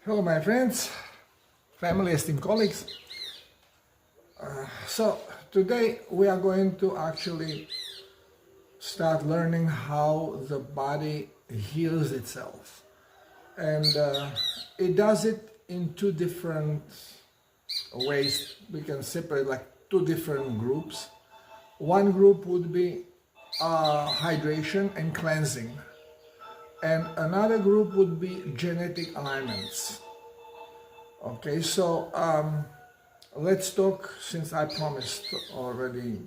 Hello my friends, family, esteemed colleagues. So today we are going to actually start learning how the body heals itself. And it does it in two different ways. We can separate like two different groups. One group would be hydration and cleansing. And another group would be genetic alignments. Okay, so let's talk, since I promised already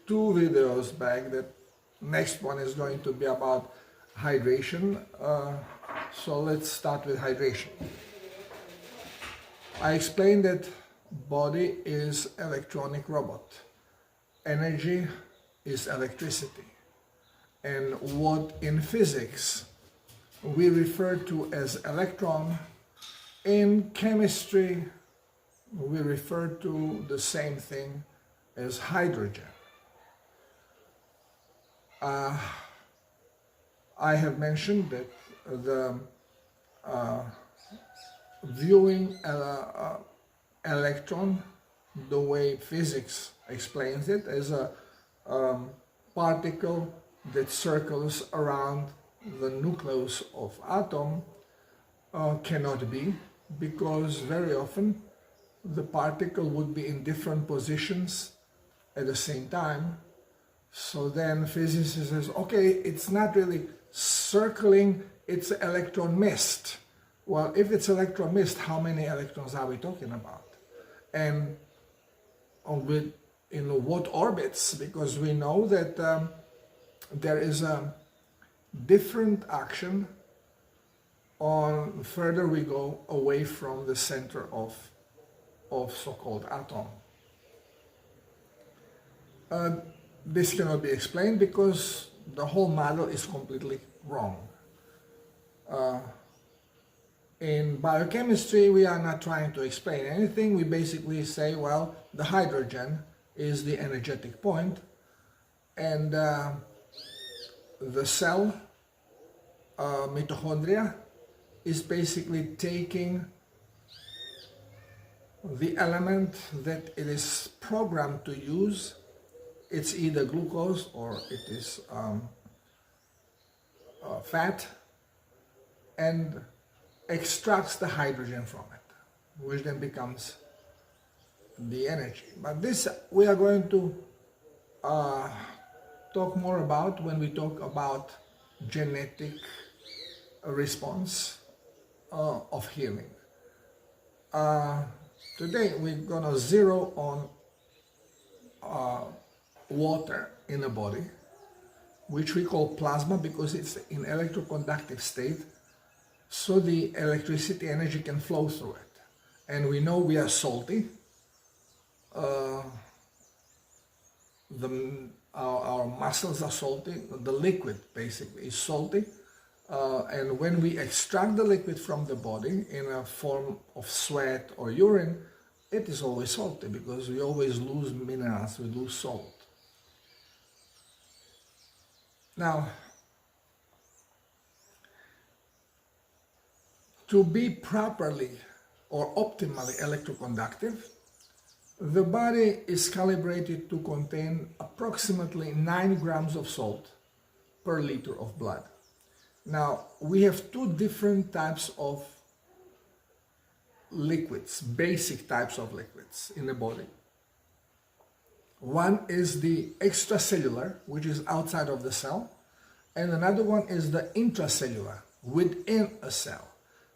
two videos back that next one is going to be about hydration. So let's start with hydration. I explained that body is electronic robot. Energy is electricity. And what in physics we refer to as electron, in chemistry we refer to the same thing as hydrogen. I have mentioned that the viewing electron, the way physics explains it, as a particle that circles around the nucleus of atom, cannot be, because very often the particle would be in different positions at the same time. So then physicists says, okay, it's not really circling, it's electron mist. Well, if it's electron mist, how many electrons are we talking about? And with what orbits? Because we know that there is a different action on further we go away from the center of so-called atom. This cannot be explained because the whole model is completely wrong. In biochemistry, we are not trying to explain anything. We basically say, well, the hydrogen is the energetic point, and the cell, mitochondria, is basically taking the element that it is programmed to use. It's either glucose or it is fat, and extracts the hydrogen from it, which then becomes the energy. But this we are going to talk more about when we talk about genetic response of healing. Today we're gonna zero on water in the body, which we call plasma because it's in electroconductive state, so the electricity energy can flow through it. And we know we are salty. Our muscles are salty. The liquid basically is salty. And when we extract the liquid from the body in a form of sweat or urine, it is always salty because we always lose minerals, we lose salt. Now, to be properly or optimally electroconductive, the body is calibrated to contain approximately 9 grams of salt per liter of blood. Now, we have two different types of liquids, basic types of liquids in the body. One is the extracellular, which is outside of the cell, and another one is the intracellular, within a cell.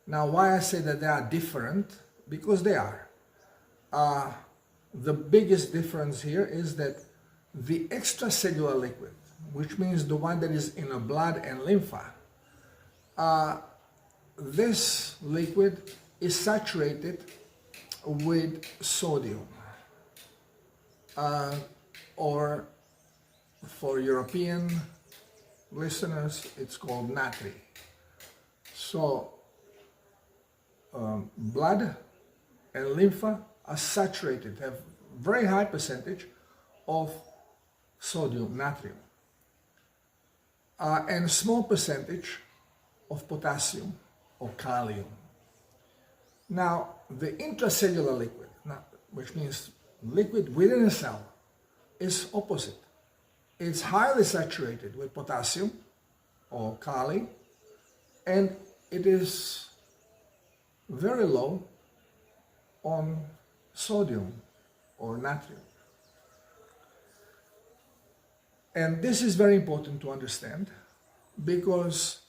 Now, why I say that they are different? Because they are. The biggest difference here is that the extracellular liquid, which means the one that is in the blood and lymph, this liquid is saturated with sodium, or for European listeners, it's called natri. So blood and lymph are saturated, have very high percentage of sodium, natrium, and small percentage of potassium or kalium. Now, the intracellular liquid, which means liquid within a cell, is opposite. It's highly saturated with potassium or kali, and it is very low on sodium or natrium. And this is very important to understand because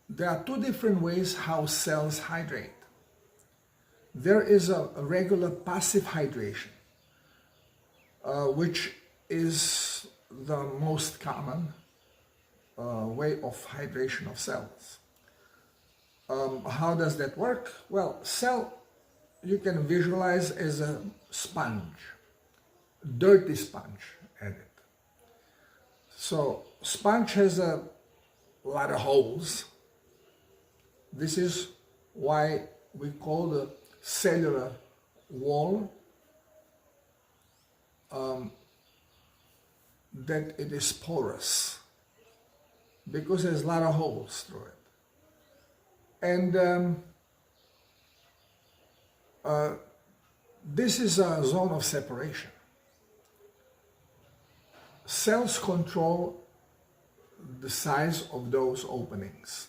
there are two different ways how cells hydrate. There is a regular passive hydration, which is the most common way of hydration of cells. How does that work? Well, cell you can visualize as a sponge, dirty sponge at it. So sponge has a lot of holes. This is why we call the cellular wall that it is porous, because there's a lot of holes through it. And this is a zone of separation. Cells control the size of those openings.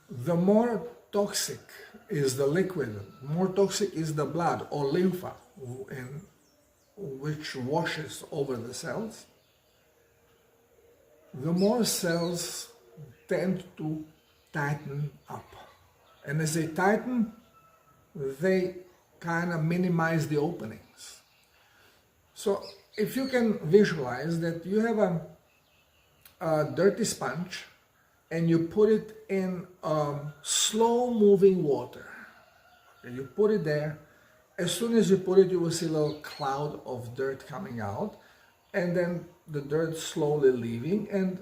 The more toxic is the liquid, more toxic is the blood or lymph, which washes over the cells, the more cells tend to tighten up. And as they tighten, they kind of minimize the openings. So if you can visualize that you have a dirty sponge and you put it in slow moving water, and you put it there, as soon as you put it, you will see a little cloud of dirt coming out, and then the dirt slowly leaving, and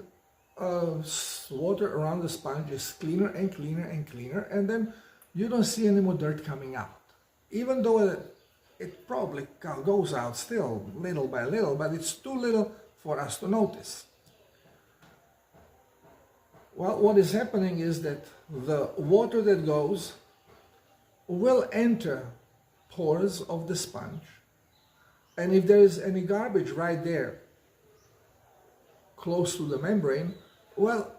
water around the sponge is cleaner and cleaner and cleaner, and then you don't see any more dirt coming out. Even though it probably goes out still, little by little, but it's too little for us to notice. Well, what is happening is that the water that goes will enter pores of the sponge, and if there is any garbage right there close to the membrane, well,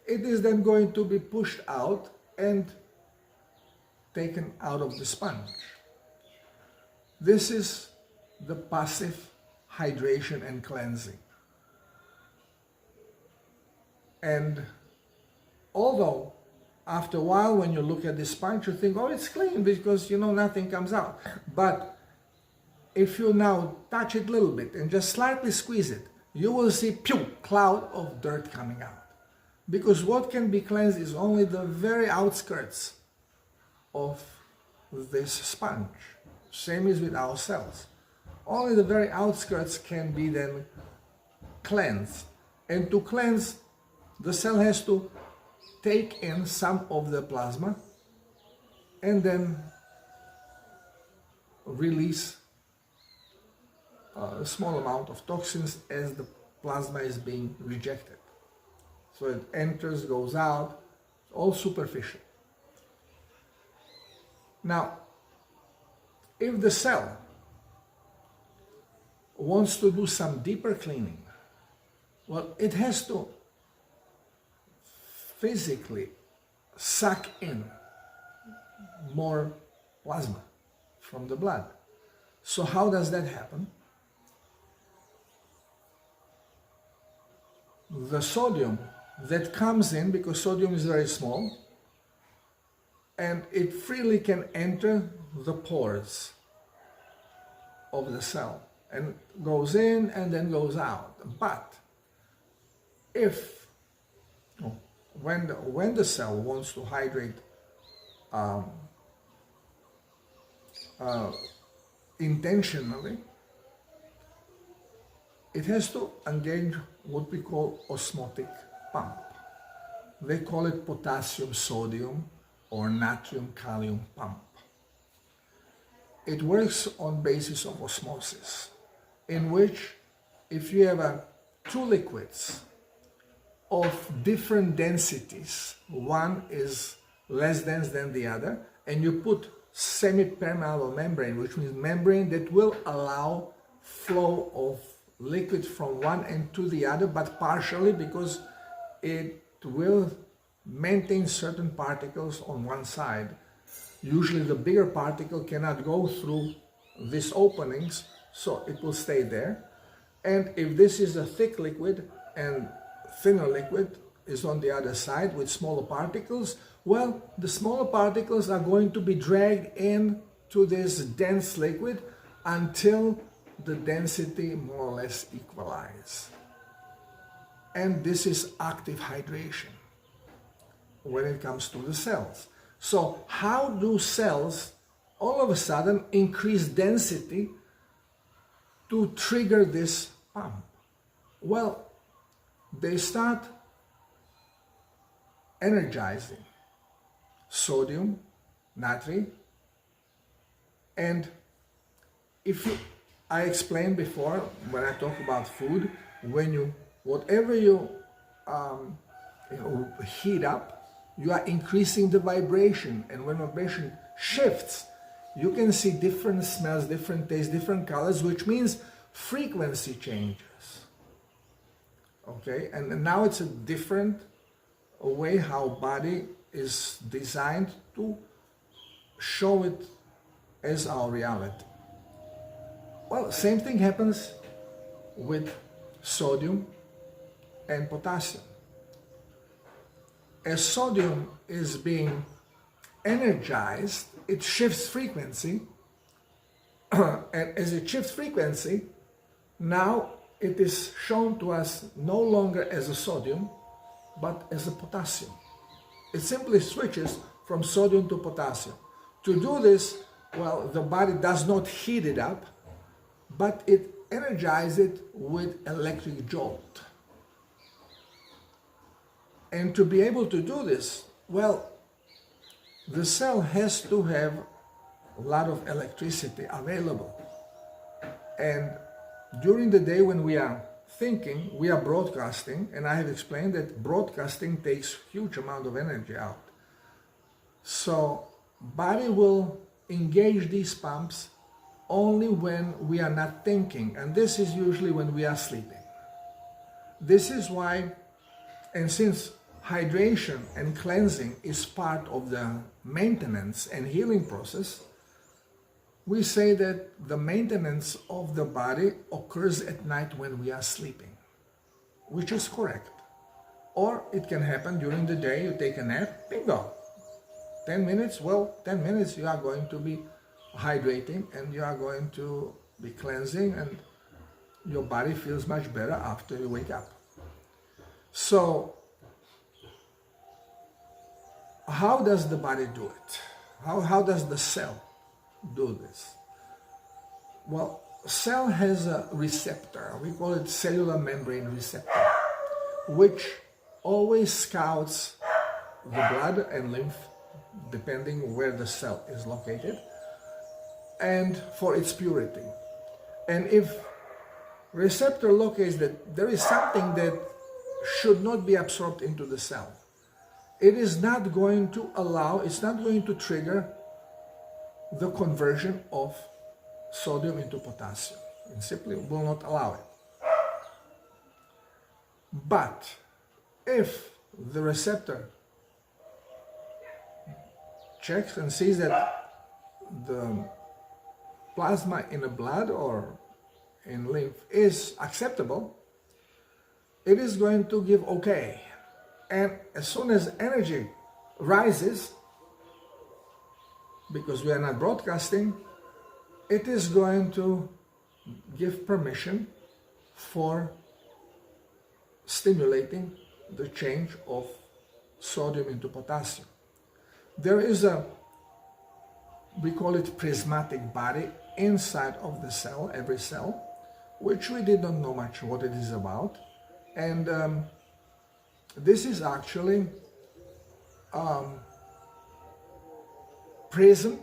it is then going to be pushed out and taken out of the sponge. This is the passive hydration and cleansing. And although after a while when you look at the sponge you think, oh, it's clean because nothing comes out. But if you now touch it a little bit and just slightly squeeze it, you will see cloud of dirt coming out. Because what can be cleansed is only the very outskirts of this sponge. Same is with our cells. Only the very outskirts can be then cleansed. And to cleanse, the cell has to take in some of the plasma and then release a small amount of toxins as the plasma is being rejected. So it enters, goes out, all superficial. Now, if the cell wants to do some deeper cleaning, well, it has to physically suck in more plasma from the blood. So how does that happen? The sodium that comes in, because sodium is very small, and it freely can enter the pores of the cell and goes in and then goes out. But if when the cell wants to hydrate intentionally, it has to engage what we call osmotic pump. They call it potassium-sodium or natrium-kalium pump. It works on basis of osmosis, in which if you have two liquids of different densities. One is less dense than the other, and you put semi-permeable membrane, which means membrane that will allow flow of liquid from one end to the other, but partially, because it will maintain certain particles on one side. Usually the bigger particle cannot go through these openings, so it will stay there. And if this is a thick liquid and thinner liquid is on the other side with smaller particles, well, the smaller particles are going to be dragged into this dense liquid until the density more or less equalize. And this is active hydration when it comes to the cells. So how do cells all of a sudden increase density to trigger this pump? Well, they start energizing sodium, natrium, and I explained before when I talk about food, whatever you heat up, you are increasing the vibration, and when vibration shifts, you can see different smells, different tastes, different colors, which means frequency changes. Okay, and now it's a different way how body is designed to show it as our reality. Well, same thing happens with sodium and potassium. As sodium is being energized, it shifts frequency, and as it shifts frequency, now it is shown to us no longer as a sodium, but as a potassium. It simply switches from sodium to potassium. To do this, well, the body does not heat it up, but it energizes it with electric jolt. And to be able to do this, well, the cell has to have a lot of electricity available. And during the day when we are thinking, we are broadcasting, and I have explained that broadcasting takes huge amount of energy out. So body will engage these pumps only when we are not thinking, and this is usually when we are sleeping. This is why, and since hydration and cleansing is part of the maintenance and healing process, we say that the maintenance of the body occurs at night when we are sleeping, which is correct. Or it can happen during the day, you take a nap, bingo. 10 minutes, well, 10 minutes you are going to be hydrating and you are going to be cleansing, and your body feels much better after you wake up. So, how does the body do it? How does the cell do this? Well, cell has a receptor, we call it cellular membrane receptor, which always scouts the blood and lymph, depending where the cell is located, and for its purity. And if receptor locates that there is something that should not be absorbed into the cell, it is not going to allow, it's not going to trigger the conversion of sodium into potassium. It simply will not allow it. But if the receptor checks and sees that the plasma in the blood or in lymph is acceptable, it is going to give okay. And as soon as energy rises, because we are not broadcasting, it is going to give permission for stimulating the change of sodium into potassium. There is we call it prismatic body inside of the cell, every cell, which we did not know much what it is about. And this is actually prism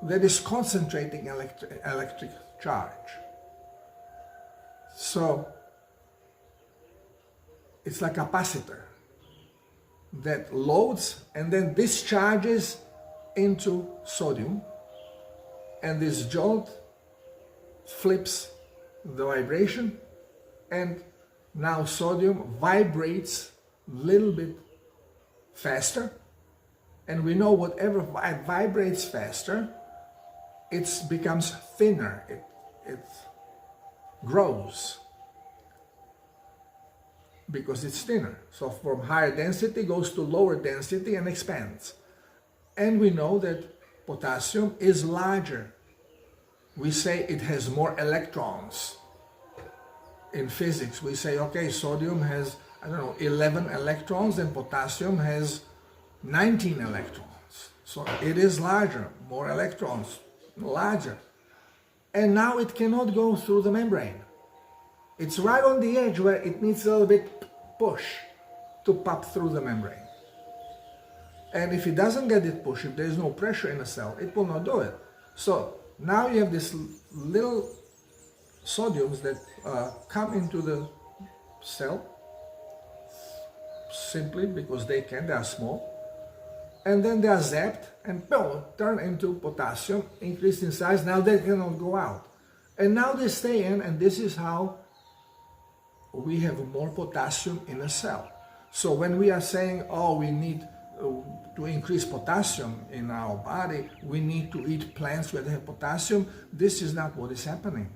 that is concentrating electric charge. So it's like a capacitor that loads and then discharges into sodium, and this jolt flips the vibration, and now sodium vibrates a little bit faster, and we know whatever vibrates faster, it becomes thinner, it grows because it's thinner. So from higher density goes to lower density and expands. And we know that potassium is larger. We say it has more electrons. In physics, we say, okay, sodium has, 11 electrons, and potassium has 19 electrons. So it is larger, more electrons, larger. And now it cannot go through the membrane. It's right on the edge where it needs a little bit push to pop through the membrane. And if it doesn't get it push, if there is no pressure in the cell, it will not do it. So now you have these little sodiums that come into the cell simply because they are small, and then they are zapped and boom, turn into potassium, increased in size. Now they cannot go out, and now they stay in, and this is how we have more potassium in a cell. So when we are saying, oh, we need to increase potassium in our body, we need to eat plants where they have potassium, this is not what is happening,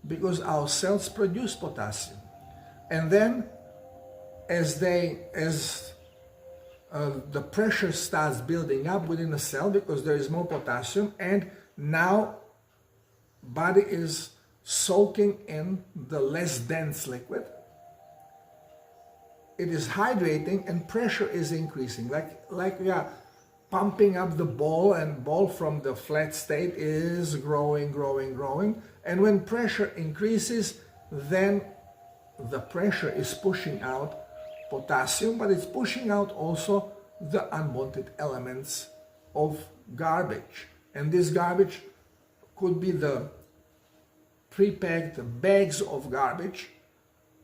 because our cells produce potassium, and then as the pressure starts building up within the cell because there is more potassium, and now body is soaking in the less dense liquid, it is hydrating and pressure is increasing, like we are pumping up the ball, and ball from the flat state is growing, and when pressure increases, then the pressure is pushing out potassium, but it's pushing out also the unwanted elements of garbage. And this garbage could be the pre-packed bags of garbage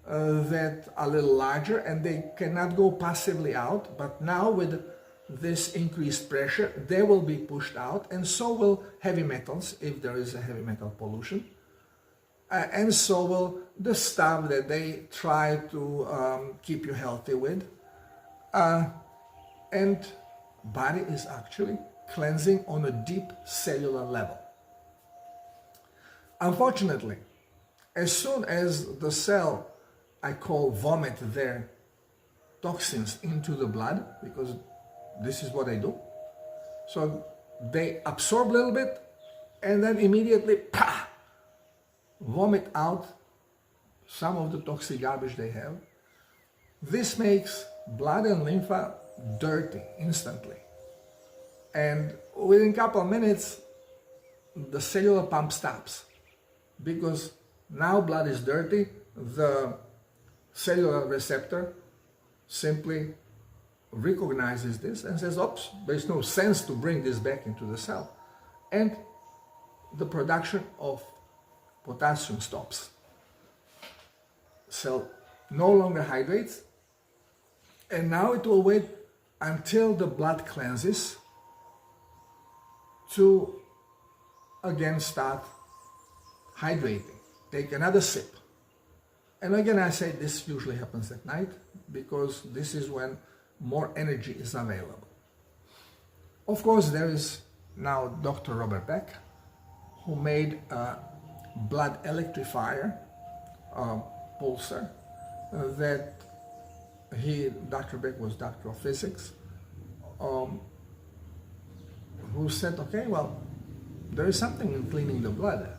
that are a little larger, and they cannot go passively out, but now with this increased pressure they will be pushed out, and so will heavy metals if there is a heavy metal pollution, and so will the stuff that they try to keep you healthy with, and body is actually cleansing on a deep cellular level. Unfortunately, as soon as the cell, I call vomit their toxins into the blood, because this is what they do. So they absorb a little bit and then immediately vomit out some of the toxic garbage they have. This makes blood and lymph dirty instantly. And within a couple of minutes, the cellular pump stops, because now blood is dirty. The cellular receptor simply recognizes this and says, oops, there's no sense to bring this back into the cell. And the production of potassium stops. Cell no longer hydrates, and now it will wait until the blood cleanses to again start hydrating. Take another sip. And again, I say this usually happens at night, because this is when more energy is available. Of course, there is now Dr. Robert Beck, who made a blood electrifier pulsar that Dr. Beck was doctor of physics, who said, okay, well, there is something in cleaning the blood.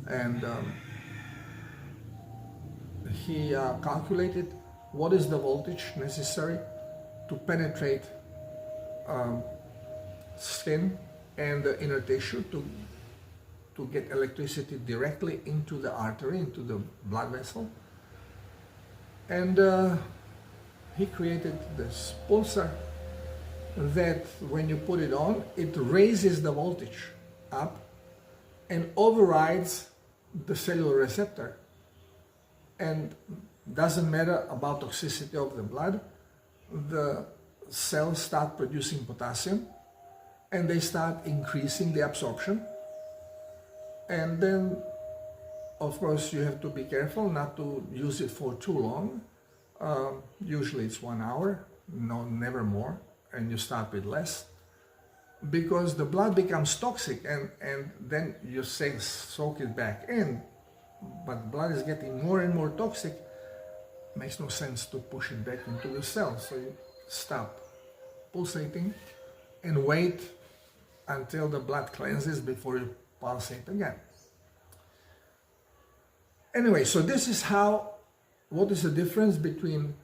And he calculated what is the voltage necessary to penetrate skin and the inner tissue to get electricity directly into the artery, into the blood vessel. And he created this pulsar that when you put it on, it raises the voltage up and overrides the cellular receptor. And doesn't matter about toxicity of the blood, the cells start producing potassium and they start increasing the absorption. And then, of course, you have to be careful not to use it for too long. Usually it's 1 hour, no, never more, and you start with less. Because the blood becomes toxic and then you soak it back in, but blood is getting more and more toxic. Makes no sense to push it back into the cell. So you stop pulsating and wait until the blood cleanses before you pulsate again. Anyway, so this is what is the difference between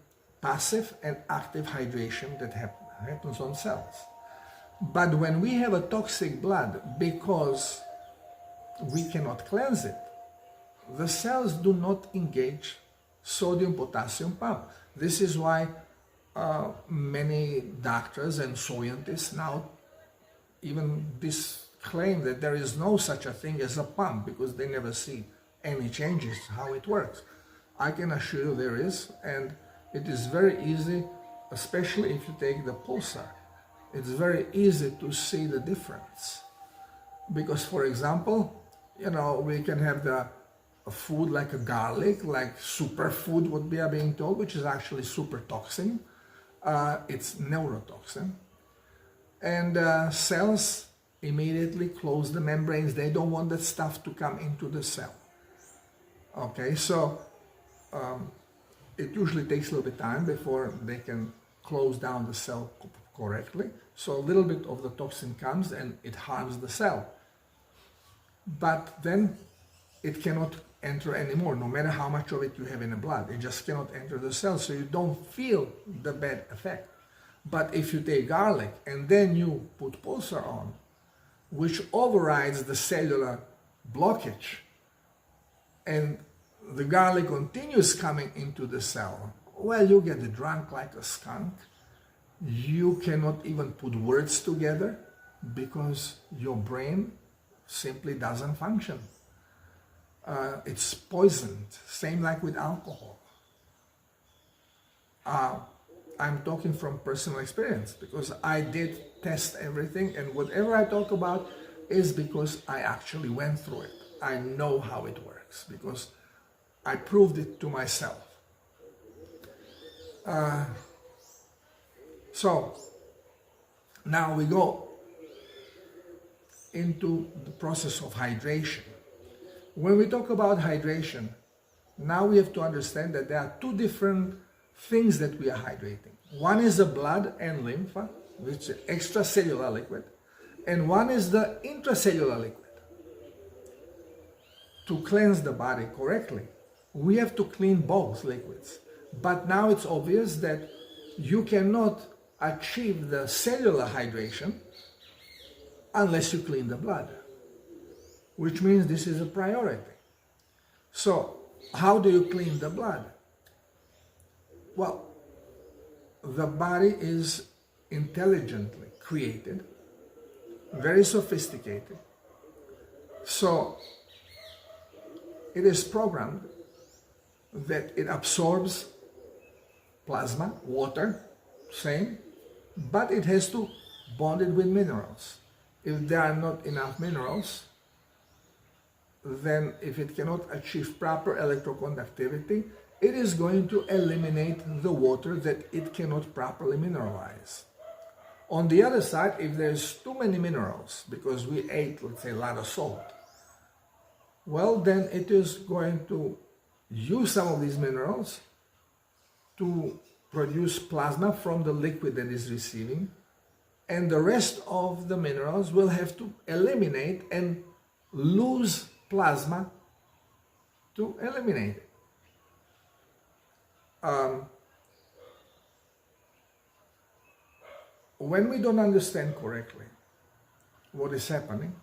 passive and active hydration that happens on cells. But when we have a toxic blood, because we cannot cleanse it, the cells do not engage sodium-potassium pump. This is why many doctors and scientists now even claim that there is no such a thing as a pump, because they never see any changes, how it works. I can assure you there is, and it is very easy, especially if you take the pulsar. It's very easy to see the difference. Because, for example, we can have a food like a garlic, like superfood, what we are being told, which is actually super toxin. It's neurotoxin. And cells immediately close the membranes. They don't want that stuff to come into the cell. Okay, so it usually takes a little bit of time before they can close down the cell correctly. So a little bit of the toxin comes and it harms the cell. But then it cannot enter anymore, no matter how much of it you have in the blood. It just cannot enter the cell, so you don't feel the bad effect. But if you take garlic and then you put pulsar on, which overrides the cellular blockage, and the garlic continues coming into the cell, well, you get drunk like a skunk. You cannot even put words together because your brain simply doesn't function. It's poisoned, same like with alcohol. I'm talking from personal experience because I did test everything, and whatever I talk about is because I actually went through it. I know how it works because I proved it to myself. So now we go into the process of hydration. When we talk about hydration, now we have to understand that there are two different things that we are hydrating. One is the blood and lymph, which is extracellular liquid, and one is the intracellular liquid. To cleanse the body correctly, we have to clean both liquids. But now it's obvious that you cannot achieve the cellular hydration unless you clean the blood, which means this is a priority. So how do you clean the blood? Well, the body is intelligently created, very sophisticated. So it is programmed that it absorbs plasma, water, same, but it has to bond it with minerals. If there are not enough minerals, then if it cannot achieve proper electroconductivity, it is going to eliminate the water that it cannot properly mineralize. On the other side, if there's too many minerals, because we ate, let's say, a lot of salt, well, then it is going to use some of these minerals to produce plasma from the liquid that is receiving, and the rest of the minerals will have to eliminate and lose plasma to eliminate it. When we don't understand correctly what is happening,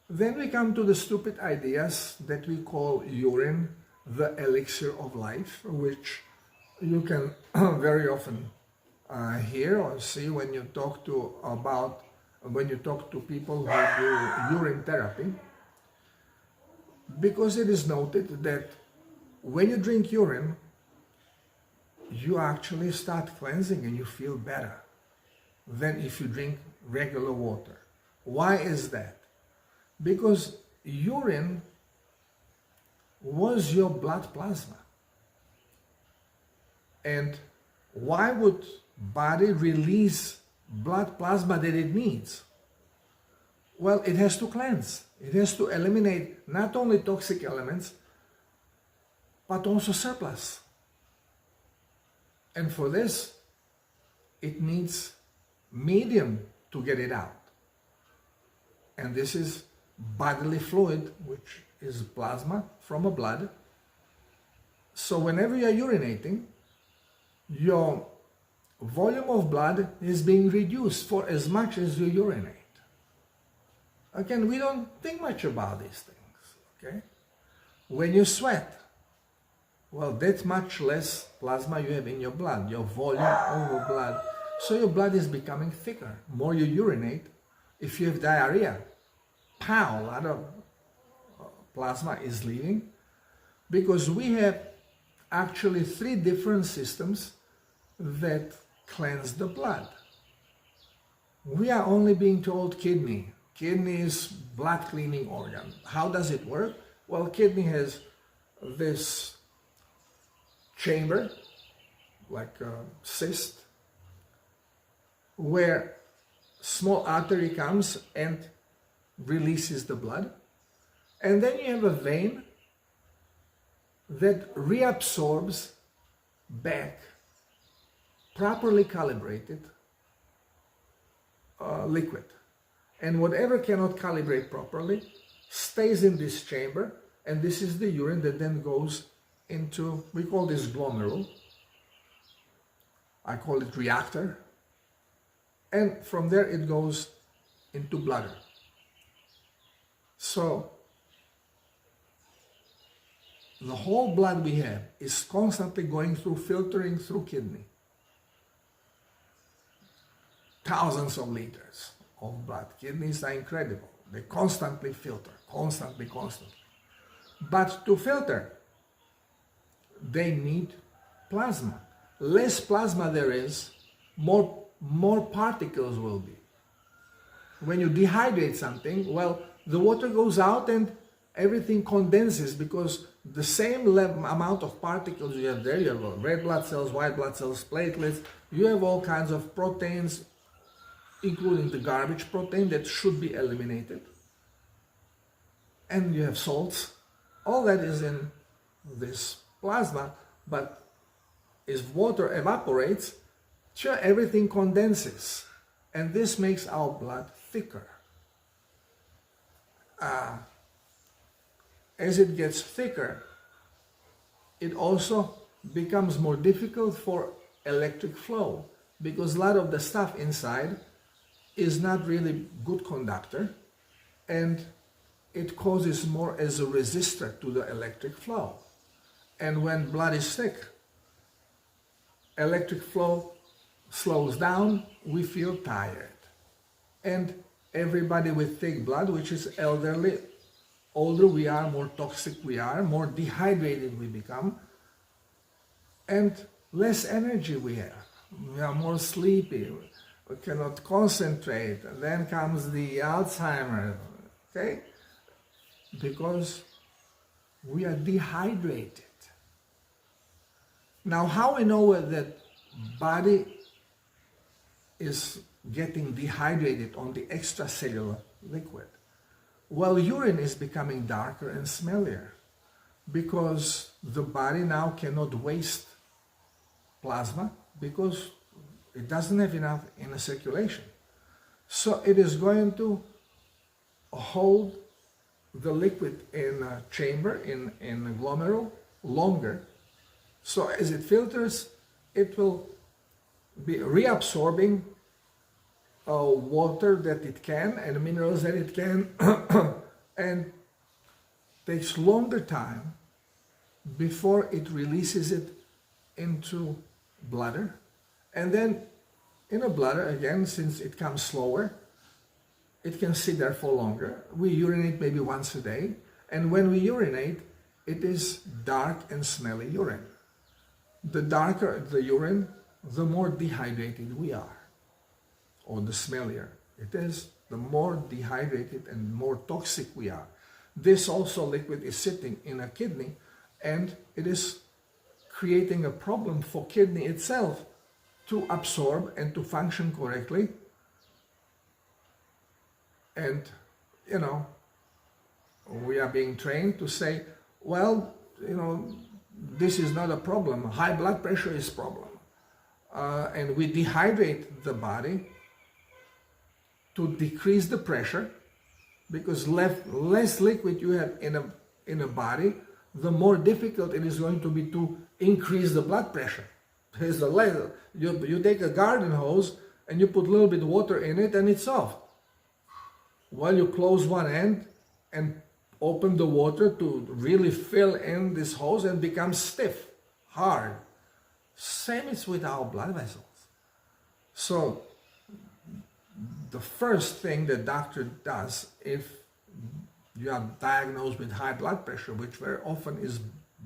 then we come to the stupid ideas that we call urine the elixir of life, which you can very often hear or see when you talk to people who do urine therapy, because it is noted that when you drink urine, you actually start cleansing and you feel better than if you drink regular water. Why is that? Because urine was your blood plasma. And why would body release blood plasma that it needs? Well, it has to cleanse. It has to eliminate not only toxic elements, but also surplus. And for this, it needs medium to get it out. And this is bodily fluid, which is plasma from a blood. So whenever you're urinating, your volume of blood is being reduced for as much as you urinate. Again, we don't think much about these things, okay? When you sweat, well, that's much less plasma you have in your blood, your volume over blood. So your blood is becoming thicker. More you urinate, if you have diarrhea, pow, a lot of plasma is leaving, because we have actually 3 different systems that cleanse the blood. We are only being told kidney. Kidney is blood cleaning organ. How does it work? Well, kidney has this chamber, like a cyst, where small artery comes and releases the blood. And then you have a vein that reabsorbs back properly calibrated liquid. And whatever cannot calibrate properly stays in this chamber, and this is the urine that then goes into, we call this glomerule, I call it reactor, and from there it goes into bladder. So the whole blood we have is constantly going through, filtering through kidney. Thousands of liters of blood. Kidneys are incredible. They constantly filter, constantly. But to filter, they need plasma. Less plasma there is, more particles will be. When you dehydrate something, well, the water goes out and everything condenses, because the same amount of particles you have there, you have red blood cells, white blood cells, platelets, you have all kinds of proteins, including the garbage protein that should be eliminated. And you have salts. All that is in this plasma, but as water evaporates, sure, everything condenses. And this makes our blood thicker. As it gets thicker, it also becomes more difficult for electric flow, because a lot of the stuff inside is not really good conductor, and it causes more as a resistor to the electric flow. And when blood is thick, electric flow slows down, we feel tired. And everybody with thick blood, which is elderly, older we are, more toxic we are, more dehydrated we become, and less energy we have. We are more sleepy, we cannot concentrate, and then comes the Alzheimer, okay? Because we are dehydrated. Now, how we know that body is getting dehydrated on the extracellular liquid? Well, urine is becoming darker and smellier, because the body now cannot waste plasma, because it doesn't have enough in the circulation. So it is going to hold the liquid in a chamber, in a glomerule, longer. So as it filters, it will be reabsorbing water that it can and minerals that it can, and takes longer time before it releases it into bladder. And then in a bladder, again, since it comes slower, it can sit there for longer. We urinate maybe once a day, and when we urinate, it is dark and smelly urine. the darker the urine, the more dehydrated we are, or the smellier it is, the more dehydrated and more toxic we are. This also liquid is sitting in a kidney, and it is creating a problem for kidney itself to absorb and to function correctly. And, you know, we are being trained to say, well, you know, this is not a problem. High blood pressure is a problem. And we dehydrate the body to decrease the pressure, because less liquid you have in a body, the more difficult it is going to be to increase the blood pressure. There's a level. You take a garden hose and you put a little bit of water in it and it's off. While you close one end and open the water to really fill in this hose and become stiff, hard. Same is with our blood vessels. So the first thing the doctor does if you are diagnosed with high blood pressure, which very often is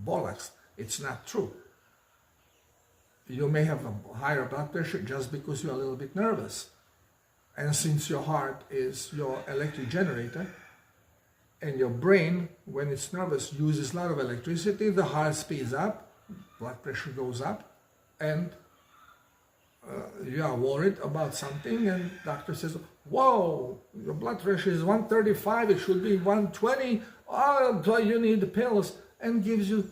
bollocks, it's not true. You may have a higher blood pressure just because you're a little bit nervous. And since your heart is your electric generator, and your brain, when it's nervous, uses a lot of electricity, the heart speeds up, blood pressure goes up, and you are worried about something, and doctor says, whoa, your blood pressure is 135, it should be 120, oh, you need pills, and gives you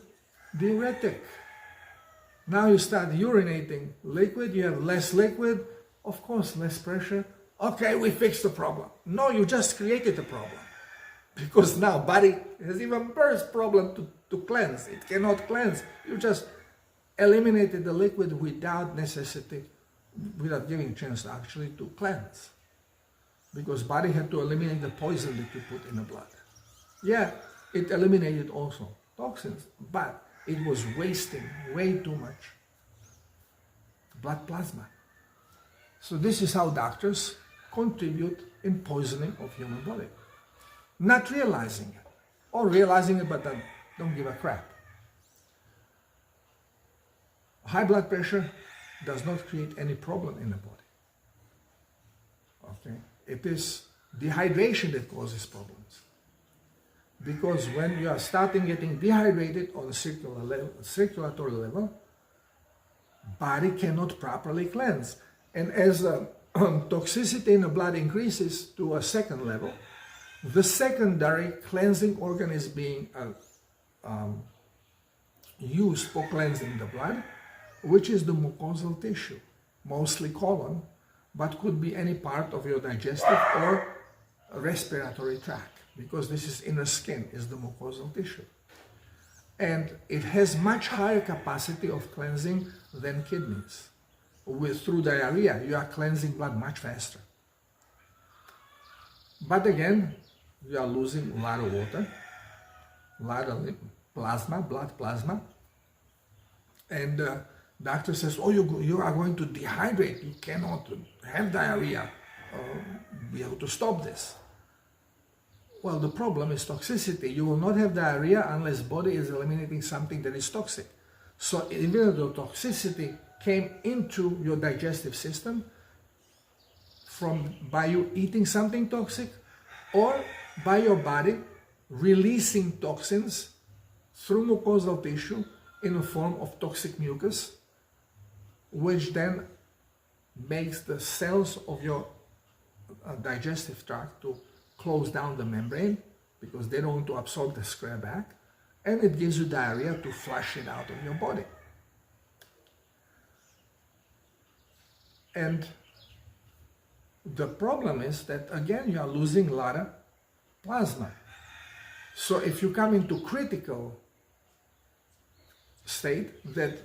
diuretic. Now you start urinating liquid, you have less liquid, of course less pressure. Okay, we fixed the problem. No, you just created the problem. Because now body has even worse problem to cleanse. It cannot cleanse. You just eliminated the liquid without necessity, without giving chance actually to cleanse. Because body had to eliminate the poison that you put in the blood. Yeah, it eliminated also toxins, but it was wasting way too much blood plasma. So this is how doctors contribute in poisoning of human body. Not realizing it, or realizing it but don't give a crap. High blood pressure does not create any problem in the body. Okay, it is dehydration that causes problems. Because when you are starting getting dehydrated on a circulatory level, body cannot properly cleanse. And as the toxicity in the blood increases to a second level, the secondary cleansing organ is being used for cleansing the blood, which is the mucosal tissue, mostly colon, but could be any part of your digestive or respiratory tract, because this is inner skin, is the mucosal tissue. And it has much higher capacity of cleansing than kidneys. Through diarrhea, you are cleansing blood much faster. But again, you are losing a lot of water, a lot of plasma, blood plasma. And doctor says, oh, you are going to dehydrate. You cannot have diarrhea. We have to stop this. Well, the problem is toxicity. You will not have diarrhea unless body is eliminating something that is toxic. So even though toxicity came into your digestive system by you eating something toxic, or by your body releasing toxins through mucosal tissue in a form of toxic mucus, which then makes the cells of your digestive tract to close down the membrane because they don't want to absorb the square back, and it gives you diarrhea to flush it out of your body. And the problem is that, again, you are losing a lot of plasma. So if you come into critical state that,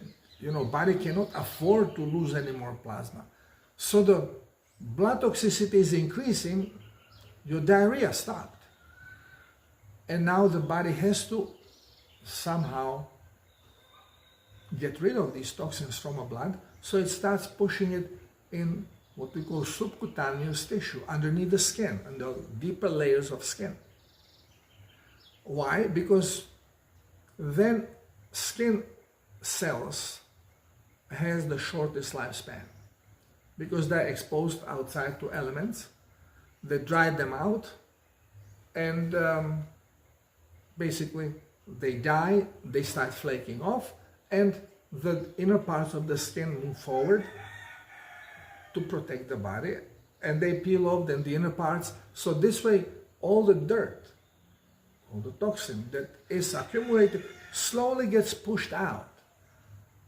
body cannot afford to lose any more plasma. So the blood toxicity is increasing, your diarrhea stopped. And now the body has to somehow get rid of these toxins from the blood, so it starts pushing it in what we call subcutaneous tissue, underneath the skin, and the deeper layers of skin. Why? Because then skin cells has the shortest lifespan because they're exposed outside to elements that dry them out, and basically they die, they start flaking off, and the inner parts of the skin move forward to protect the body, and they peel off then the inner parts. So this way all the dirt, all the toxin that is accumulated slowly gets pushed out.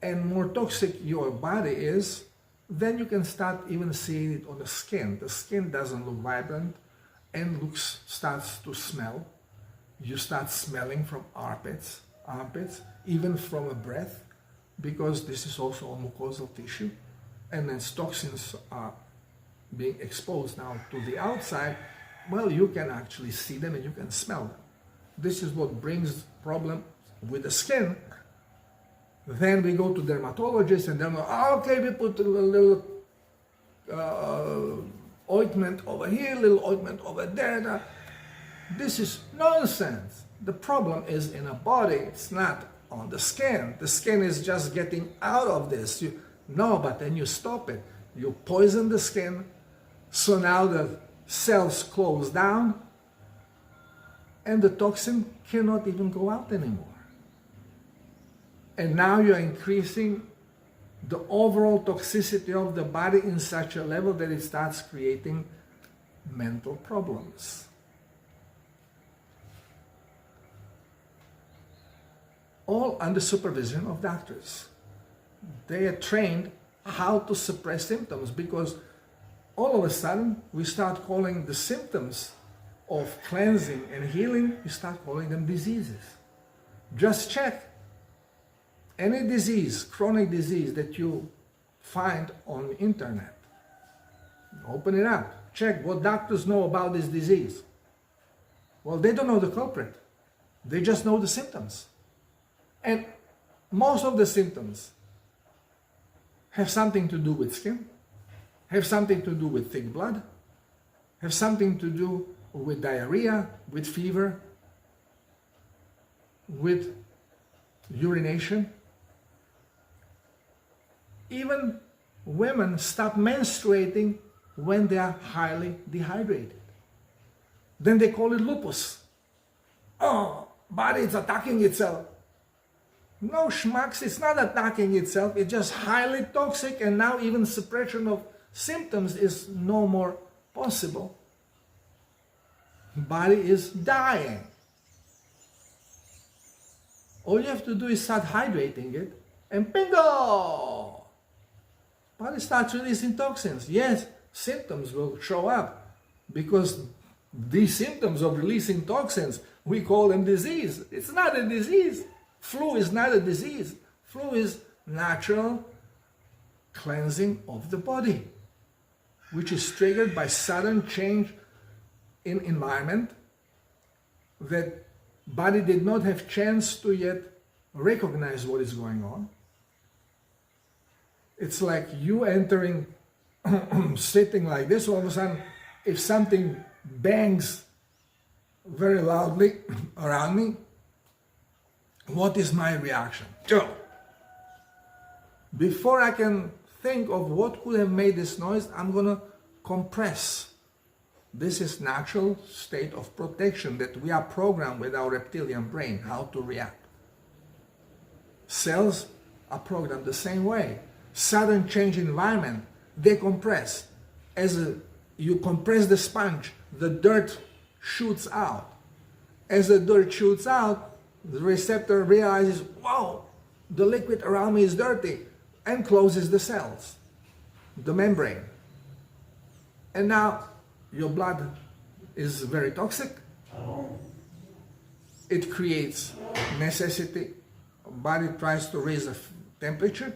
And more toxic your body is, then you can start even seeing it on the skin. The skin doesn't look vibrant and starts to smell. You start smelling from armpits, even from a breath, because this is also a mucosal tissue. And then toxins are being exposed now to the outside. Well, you can actually see them and you can smell them. This is what brings problem with the skin. Then we go to dermatologists and they're like, oh, okay, we put a little ointment over here, little ointment over there. This is nonsense. The problem is in a body, it's not on the skin. The skin is just getting out of this. No, but then you stop it. You poison the skin, so now the cells close down and the toxin cannot even go out anymore. And now you're increasing the overall toxicity of the body in such a level that it starts creating mental problems. All under supervision of doctors. They are trained how to suppress symptoms, because all of a sudden we start calling the symptoms of cleansing and healing, we start calling them diseases. Just check any disease, chronic disease that you find on the internet. Open it up. Check what doctors know about this disease. Well, they don't know the culprit. They just know the symptoms. And most of the symptoms have something to do with skin, have something to do with thick blood, have something to do with diarrhea, with fever, with urination. Even women stop menstruating when they are highly dehydrated. Then they call it lupus. Oh, body is attacking itself. No schmucks, it's not attacking itself, it's just highly toxic, and now even suppression of symptoms is no more possible. Body is dying. All you have to do is start hydrating it, and bingo! Body starts releasing toxins. Yes, symptoms will show up, because these symptoms of releasing toxins, we call them disease. It's not a disease. Flu is not a disease. Flu is natural cleansing of the body, which is triggered by sudden change in environment that body did not have chance to yet recognize what is going on. It's like you entering, sitting like this, all of a sudden, if something bangs very loudly around me, what is my reaction? Before I can think of what could have made this noise, I'm going to compress. This is natural state of protection that we are programmed with our reptilian brain, how to react. Cells are programmed the same way. Sudden change in environment, they compress. As you compress the sponge, the dirt shoots out. As the dirt shoots out, the receptor realizes, wow, the liquid around me is dirty, and closes the cells, the membrane. And now your blood is very toxic. It creates necessity. Body tries to raise the temperature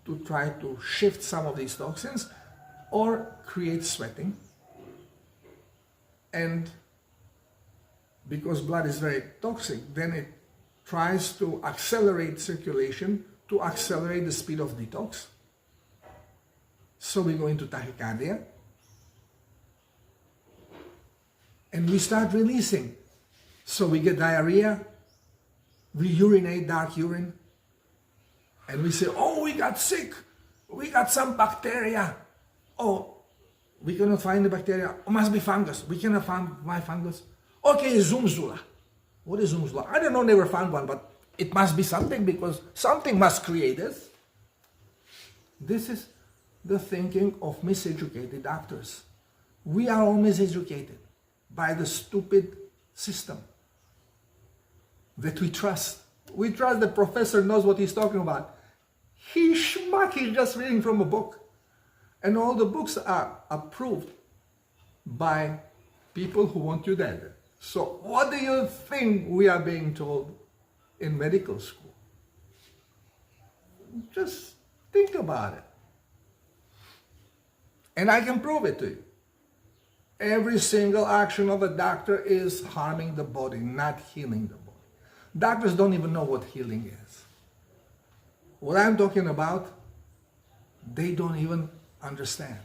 to try to shift some of these toxins, or create sweating. And because blood is very toxic, then it tries to accelerate circulation, to accelerate the speed of detox. So we go into tachycardia. And we start releasing. So we get diarrhea, we urinate dark urine, And we say, oh, we got sick. We got some bacteria. Oh, we cannot find the bacteria. Oh, must be fungus. We cannot find my fungus. Okay, Zumzula. What is Zumzula? I don't know, never found one, but it must be something because something must create this. This is the thinking of miseducated doctors. We are all miseducated by the stupid system that we trust. We trust the professor knows what he's talking about. He's schmuck, he's just reading from a book. And all the books are approved by people who want you dead. So what do you think we are being told in medical school? Just think about it. And I can prove it to you. Every single action of a doctor is harming the body, not healing the body. Doctors don't even know what healing is. What I'm talking about, they don't even understand.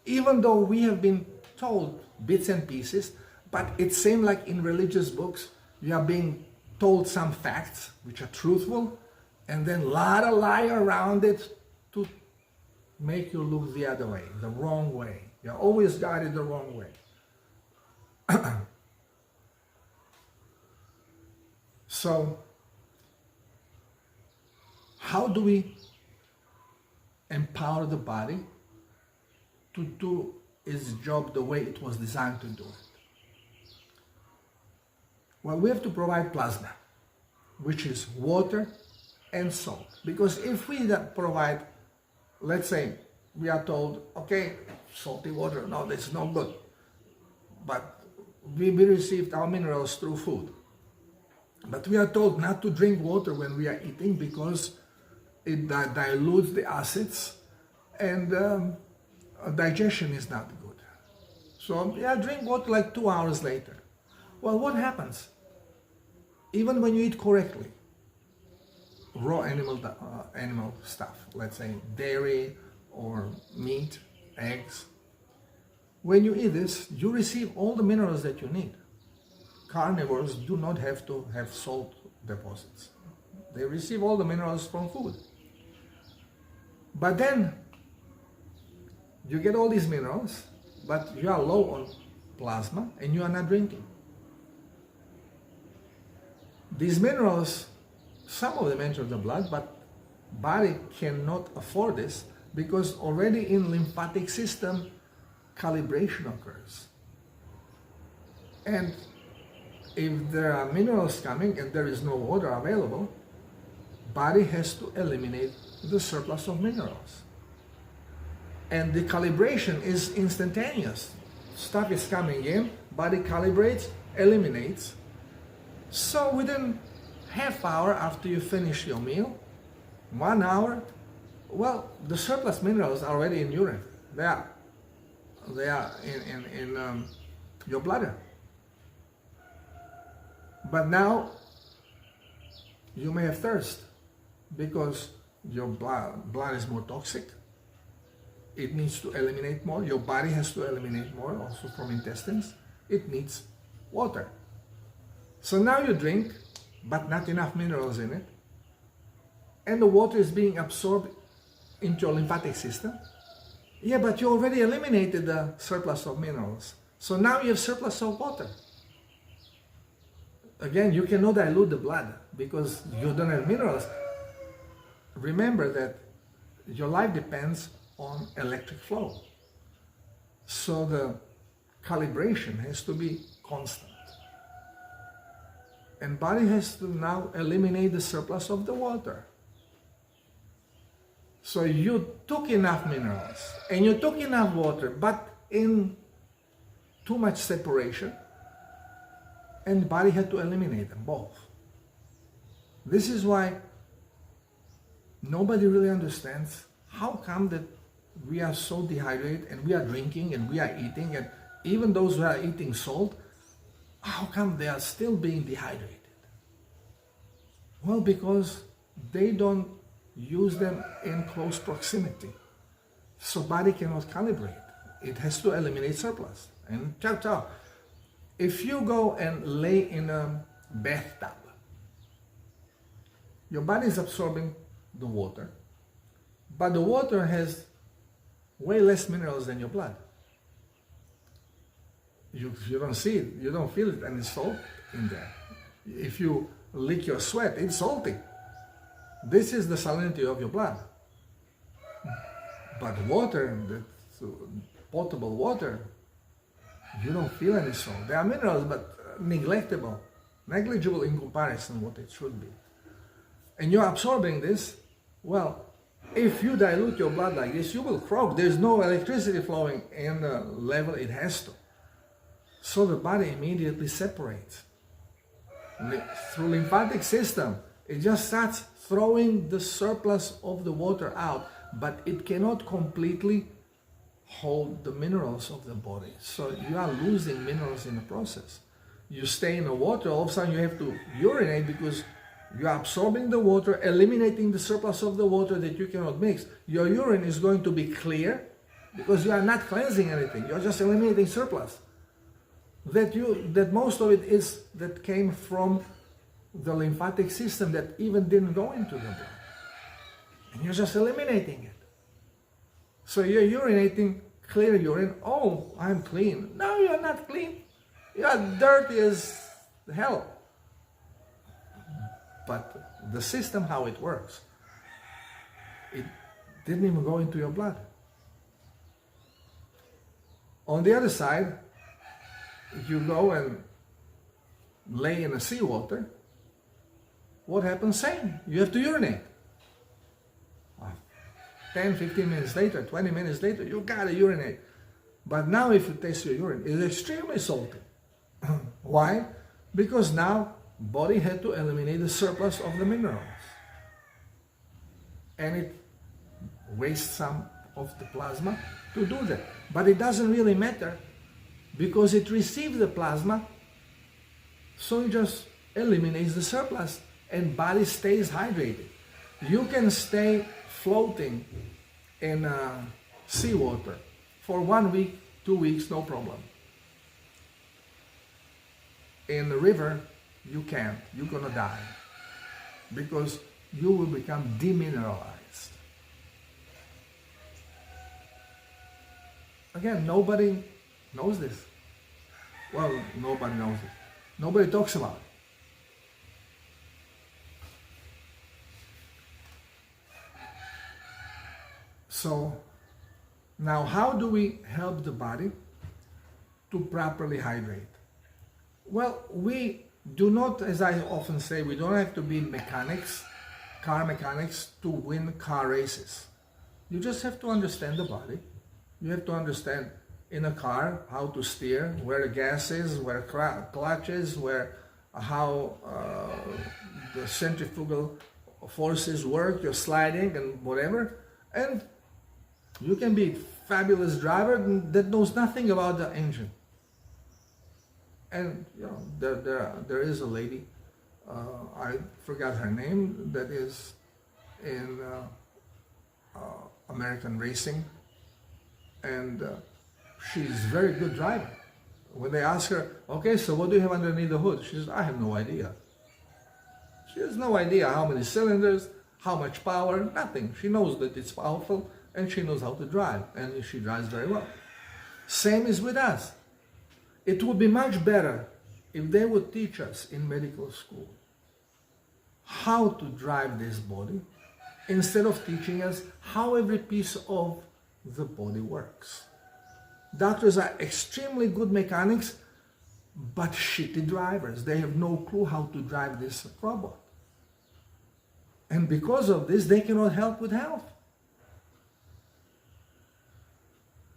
Even though we have been told bits and pieces, but it seems like in religious books, you are being told some facts which are truthful, and then a lot of lie around it to make you look the other way, the wrong way. You're always guided the wrong way. So, how do we empower the body to do its job the way it was designed to do it? Well, we have to provide plasma, which is water and salt. Because if we provide, let's say, we are told, okay, salty water, no, that's no good. But we received our minerals through food. But we are told not to drink water when we are eating because it dilutes the acids and digestion is not good. So yeah, drink water like 2 hours later. Well, what happens? Even when you eat correctly, raw animal stuff, let's say dairy or meat, eggs, when you eat this, you receive all the minerals that you need. Carnivores do not have to have salt deposits. They receive all the minerals from food. But then you get all these minerals, but you are low on plasma and you are not drinking. These minerals, some of them enter the blood, but body cannot afford this because already in lymphatic system calibration occurs. And if there are minerals coming and there is no water available, body has to eliminate the surplus of minerals. And the calibration is instantaneous. Stuff is coming in, body calibrates, eliminates. So within half hour after you finish your meal, 1 hour, well, the surplus minerals are already in urine. They are in your bladder. But now you may have thirst because your blood is more toxic. It needs to eliminate more. Your body has to eliminate more also from intestines. It needs water. So now you drink, but not enough minerals in it. And the water is being absorbed into your lymphatic system. Yeah, but you already eliminated the surplus of minerals. So now you have surplus of water. Again, you cannot dilute the blood because you don't have minerals. Remember that your life depends on electric flow. So the calibration has to be constant. And body has to now eliminate the surplus of the water. So you took enough minerals and you took enough water, but in too much separation, and the body had to eliminate them both. This is why nobody really understands how come that we are so dehydrated and we are drinking and we are eating, and even those who are eating salt, how come they are still being dehydrated? Well, because they don't use them in close proximity. So body cannot calibrate. It has to eliminate surplus. And ciao. If you go and lay in a bathtub, your body is absorbing the water, but the water has way less minerals than your blood. You don't see it, you don't feel it, and it's salt in there. If you lick your sweat, it's salty. This is the salinity of your blood. But water, the potable water, you don't feel any salt. There are minerals, but negligible in comparison what it should be. And you're absorbing this. Well, if you dilute your blood like this, you will croak. There's no electricity flowing in the level it has to. So the body immediately separates. Through lymphatic system, it just starts throwing the surplus of the water out, but it cannot completely hold the minerals of the body. So you are losing minerals in the process. You stay in the water, all of a sudden you have to urinate because you are absorbing the water, eliminating the surplus of the water that you cannot mix. Your urine is going to be clear because you are not cleansing anything. You are just eliminating surplus. That most of it is that came from the lymphatic system that even didn't go into the blood. And you're just eliminating it. So you're urinating clear urine. Oh, I'm clean. No, you're not clean. You're dirty as hell. But the system, how it works, it didn't even go into your blood. On the other side, if you go and lay in the seawater, what happens? Same. You have to urinate. 10, 15 minutes later, 20 minutes later, you gotta urinate. But now if you taste your urine, it's extremely salty. Why? Because now body had to eliminate the surplus of the minerals. And it wastes some of the plasma to do that. But it doesn't really matter because it receives the plasma, so it just eliminates the surplus and body stays hydrated. You can stay floating in seawater for 1 week, 2 weeks, no problem. In the river, you can't. You're gonna die because you will become demineralized. Again, nobody knows this. Well, nobody knows it. Nobody talks about it. So now how do we help the body to properly hydrate? Well, we do not, as I often say, we don't have to be mechanics, car mechanics, to win car races. You just have to understand the body. You have to understand in a car how to steer, where the gas is, where clutch is, how the centrifugal forces work, you're sliding and whatever. And you can be a fabulous driver that knows nothing about the engine. And you know, there is a lady, I forgot her name, that is in American racing, and she's a very good driver. When they ask her, okay, so what do you have underneath the hood? She says, I have no idea. She has no idea how many cylinders, how much power, nothing. She knows that it's powerful and she knows how to drive, and she drives very well. Same is with us. It would be much better if they would teach us in medical school how to drive this body instead of teaching us how every piece of the body works. Doctors are extremely good mechanics, but shitty drivers. They have no clue how to drive this robot. And because of this, they cannot help with health.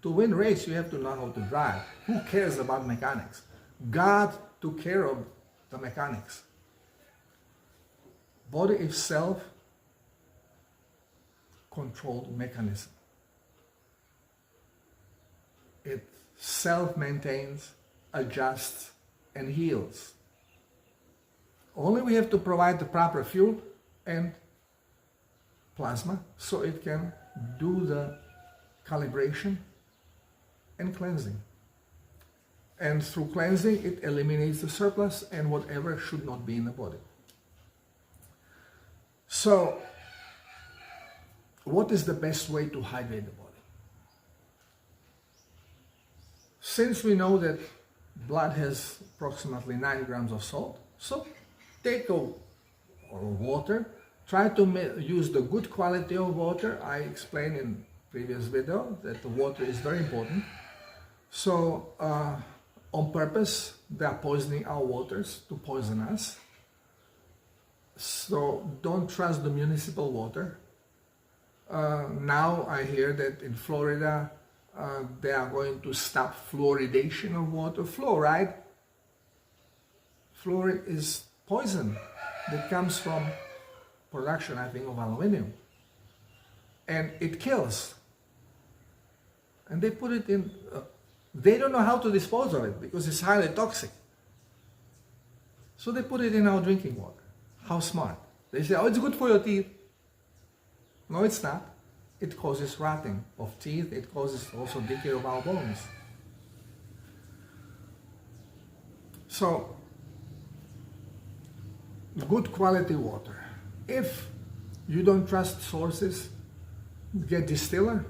To win race, you have to know how to drive. Who cares about mechanics? God took care of the mechanics. Body is self-controlled mechanism. It self-maintains, adjusts, and heals. Only we have to provide the proper fuel and plasma so it can do the calibration and cleansing. And through cleansing, it eliminates the surplus and whatever should not be in the body. So, what is the best way to hydrate the body? Since we know that blood has approximately 9 grams of salt, so take water, try to use the good quality of water. I explained in previous video that the water is very important. So on purpose, they are poisoning our waters to poison us. So don't trust the municipal water. Now I hear that in Florida, they are going to stop fluoridation of water. Fluoride is poison that comes from production, I think, of aluminum. And it kills. And they put it in, they don't know how to dispose of it because it's highly toxic. So they put it in our drinking water. How smart. They say, oh, it's good for your teeth. No, it's not. It causes rotting of teeth. It causes also decay of our bones. So, good quality water. If you don't trust sources, get distiller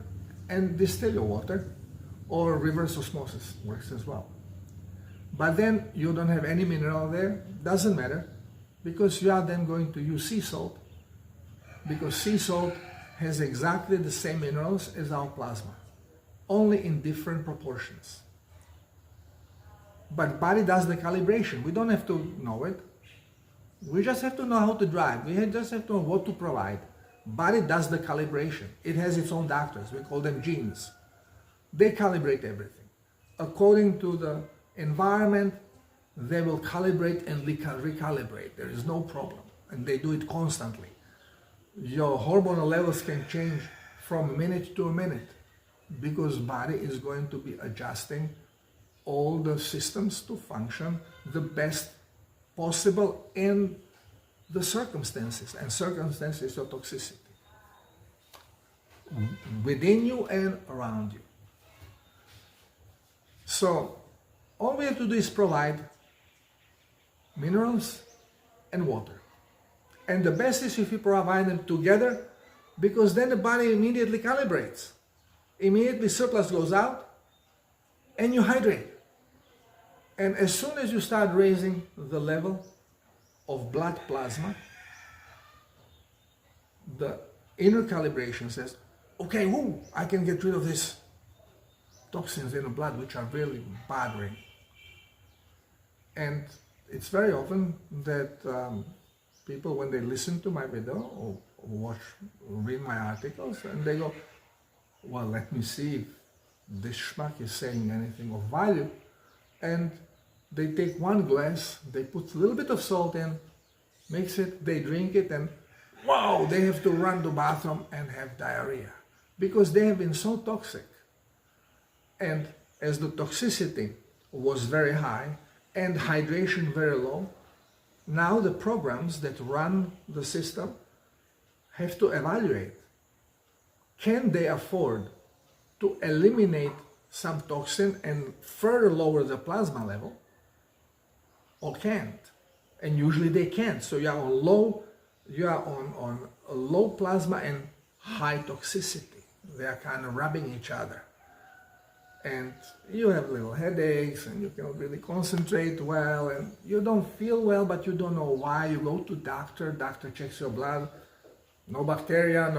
and distill your water, or reverse osmosis works as well. But then you don't have any mineral there, doesn't matter, because you are then going to use sea salt, because sea salt has exactly the same minerals as our plasma, only in different proportions. But body does the calibration. We don't have to know it. We just have to know how to drive. We just have to know what to provide. Body does the calibration. It has its own doctors. We call them genes. They calibrate everything. According to the environment, they will calibrate and recalibrate. There is no problem. And they do it constantly. Your hormonal levels can change from minute to minute because body is going to be adjusting all the systems to function the best possible in the circumstances, and circumstances of toxicity within you and around you. So all we have to do is provide minerals and water. And the best is if you provide them together, because then the body immediately calibrates. Immediately surplus goes out and you hydrate. And as soon as you start raising the level of blood plasma, the inner calibration says, okay, whoo, I can get rid of these toxins in the blood which are really bothering. And it's very often that people, when they listen to my video or read my articles, and they go, well, let me see if this schmuck is saying anything of value. And they take one glass, they put a little bit of salt in, mix it, they drink it, and wow, they have to run to the bathroom and have diarrhea because they have been so toxic. And as the toxicity was very high and hydration very low, now the programs that run the system have to evaluate, can they afford to eliminate some toxin and further lower the plasma level, or can't? And usually they can't. So you are on a low plasma and high toxicity. They are kind of rubbing each other. And you have little headaches and you cannot really concentrate well and you don't feel well, but you don't know why. You go to doctor checks your blood, no bacteria,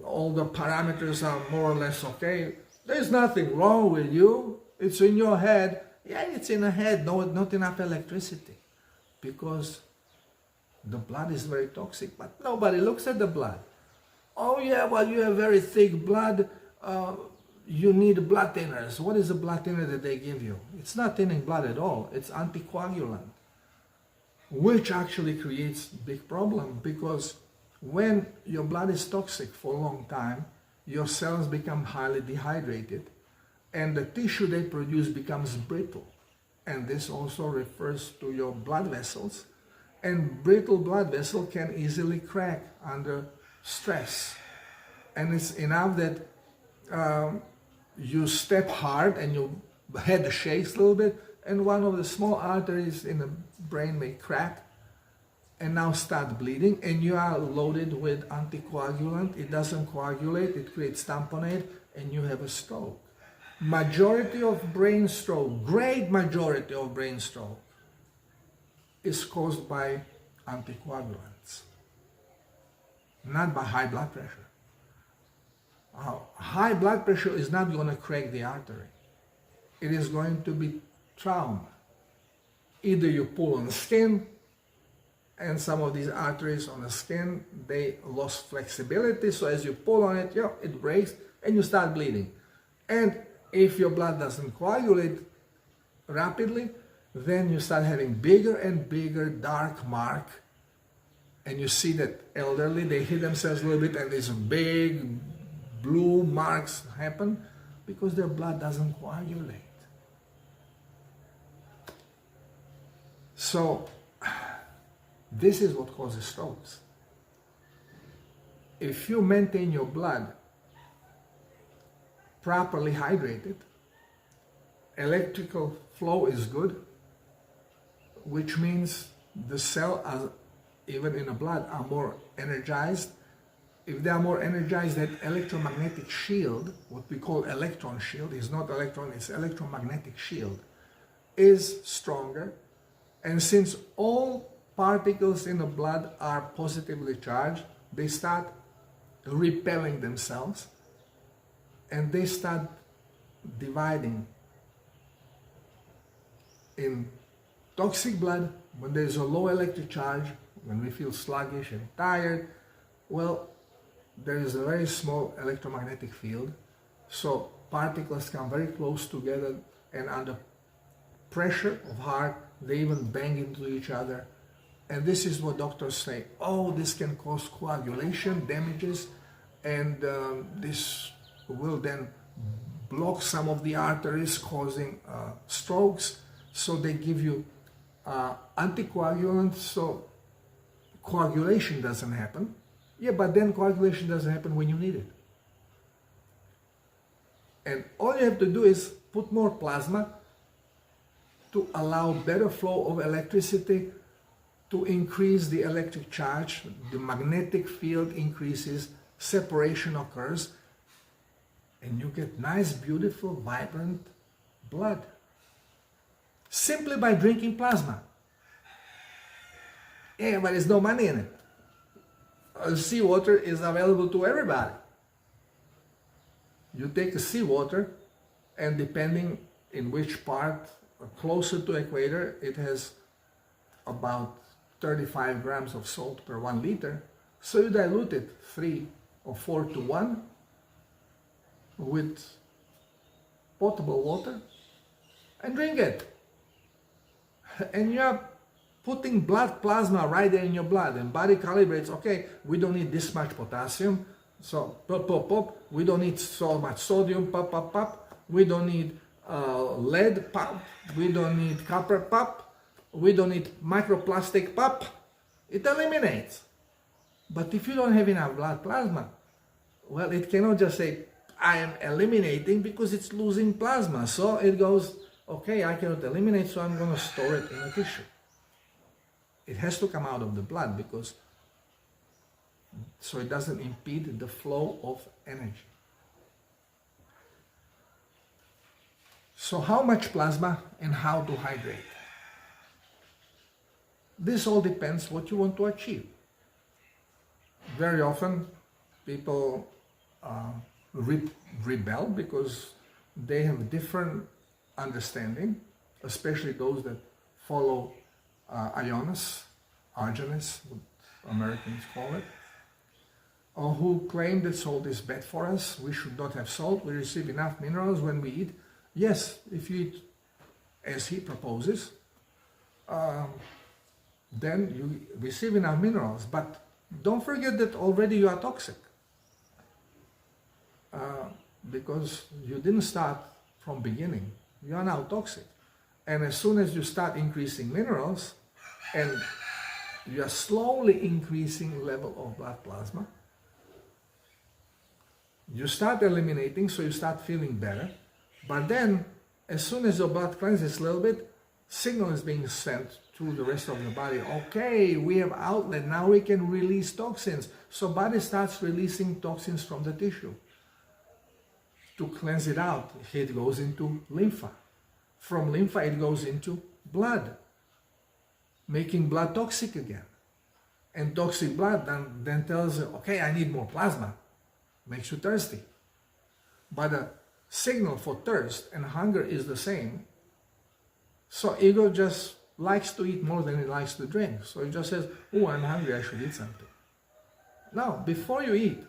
all the parameters are more or less okay. There's nothing wrong with you. It's in your head. Yeah, it's in the head. No, not enough electricity because the blood is very toxic, but nobody looks at the blood. Oh yeah, well, you have very thick blood. You need blood thinners. What is the blood thinner that they give you? It's not thinning blood at all. It's anticoagulant, which actually creates big problem because when your blood is toxic for a long time, your cells become highly dehydrated and the tissue they produce becomes brittle. And this also refers to your blood vessels. And brittle blood vessel can easily crack under stress. And it's enough that you step hard and your head shakes a little bit and one of the small arteries in the brain may crack and now start bleeding, and you are loaded with anticoagulant, it doesn't coagulate, it creates tamponade, and you have a stroke. Majority of brain stroke, great majority of brain stroke, is caused by anticoagulants, not by high blood pressure. High blood pressure is not going to crack the artery. It is going to be trauma. Either you pull on the skin, and some of these arteries on the skin, they lost flexibility, so as you pull on it, it breaks and you start bleeding. And if your blood doesn't coagulate rapidly, then you start having bigger and bigger dark mark, and you see that elderly, they hit themselves a little bit and these big blue marks happen because their blood doesn't coagulate. So this is what causes strokes. If you maintain your blood properly hydrated, electrical flow is good, which means the cells, even in the blood, are more energized. If they are more energized, that electromagnetic shield, what we call electron shield, is not electron, it's electromagnetic shield, is stronger. And since all particles in the blood are positively charged, they start repelling themselves and they start dividing. In toxic blood, when there is a low electric charge, when we feel sluggish and tired, well, there is a very small electromagnetic field, so particles come very close together, and under pressure of heart, they even bang into each other. And this is what doctors say, oh, this can cause coagulation damages, and this will then block some of the arteries, causing strokes. So they give you anticoagulants, so coagulation doesn't happen. Yeah, but then coagulation doesn't happen when you need it. And all you have to do is put more plasma to allow better flow of electricity, to increase the electric charge, the magnetic field increases, separation occurs, and you get nice, beautiful, vibrant blood. Simply by drinking plasma. Yeah, but there's no money in it. Seawater is available to everybody. You take the seawater, and depending in which part, closer to equator, it has about 35 grams of salt per 1 liter. So you dilute it 3 or 4 to 1 with potable water and drink it. And you're putting blood plasma right there in your blood, and body calibrates, okay, we don't need this much potassium, so pop, pop, pop. We don't need so much sodium, pop, pop, pop. We don't need lead, pop. We don't need copper, pop. We don't need microplastic, pop. It eliminates. But if you don't have enough blood plasma, well, it cannot just say, I am eliminating, because it's losing plasma. So it goes, okay, I cannot eliminate, so I'm going to store it in a tissue. It has to come out of the blood, because so it doesn't impede the flow of energy. So how much plasma and how to hydrate? This all depends what you want to achieve. Very often people rebel because they have different understanding, especially those that follow Ionis, Argenis, what Americans call it, or who claim that salt is bad for us. We should not have salt. We receive enough minerals when we eat. Yes, if you eat as he proposes, then you receive enough minerals. But don't forget that already you are toxic, because you didn't start from beginning. You are now toxic. And as soon as you start increasing minerals, and you are slowly increasing level of blood plasma, you start eliminating, so you start feeling better. But then, as soon as your blood cleanses a little bit, signal is being sent through the rest of the body. Okay, we have outlet, now we can release toxins. So body starts releasing toxins from the tissue. To cleanse it out, it goes into lymph. From lymph it goes into blood, making blood toxic again. And toxic blood then tells you, okay, I need more plasma. Makes you thirsty. But the signal for thirst and hunger is the same. So ego just likes to eat more than it likes to drink. So it just says, oh, I'm hungry, I should eat something. No, before you eat,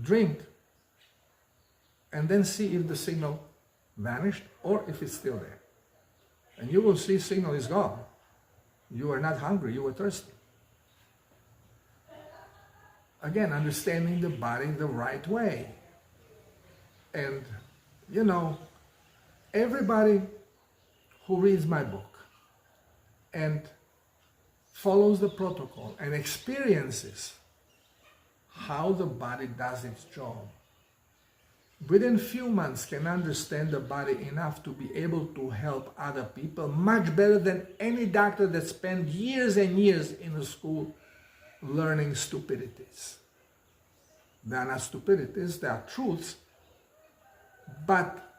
drink, and then see if the signal vanished or if it's still there. And you will see signal is gone. You are not hungry, you were thirsty. Again, understanding the body the right way. And, you know, everybody who reads my book and follows the protocol and experiences how the body does its job, within few months can understand the body enough to be able to help other people much better than any doctor that spent years and years in a school learning stupidities. They are not stupidities, they are truths, but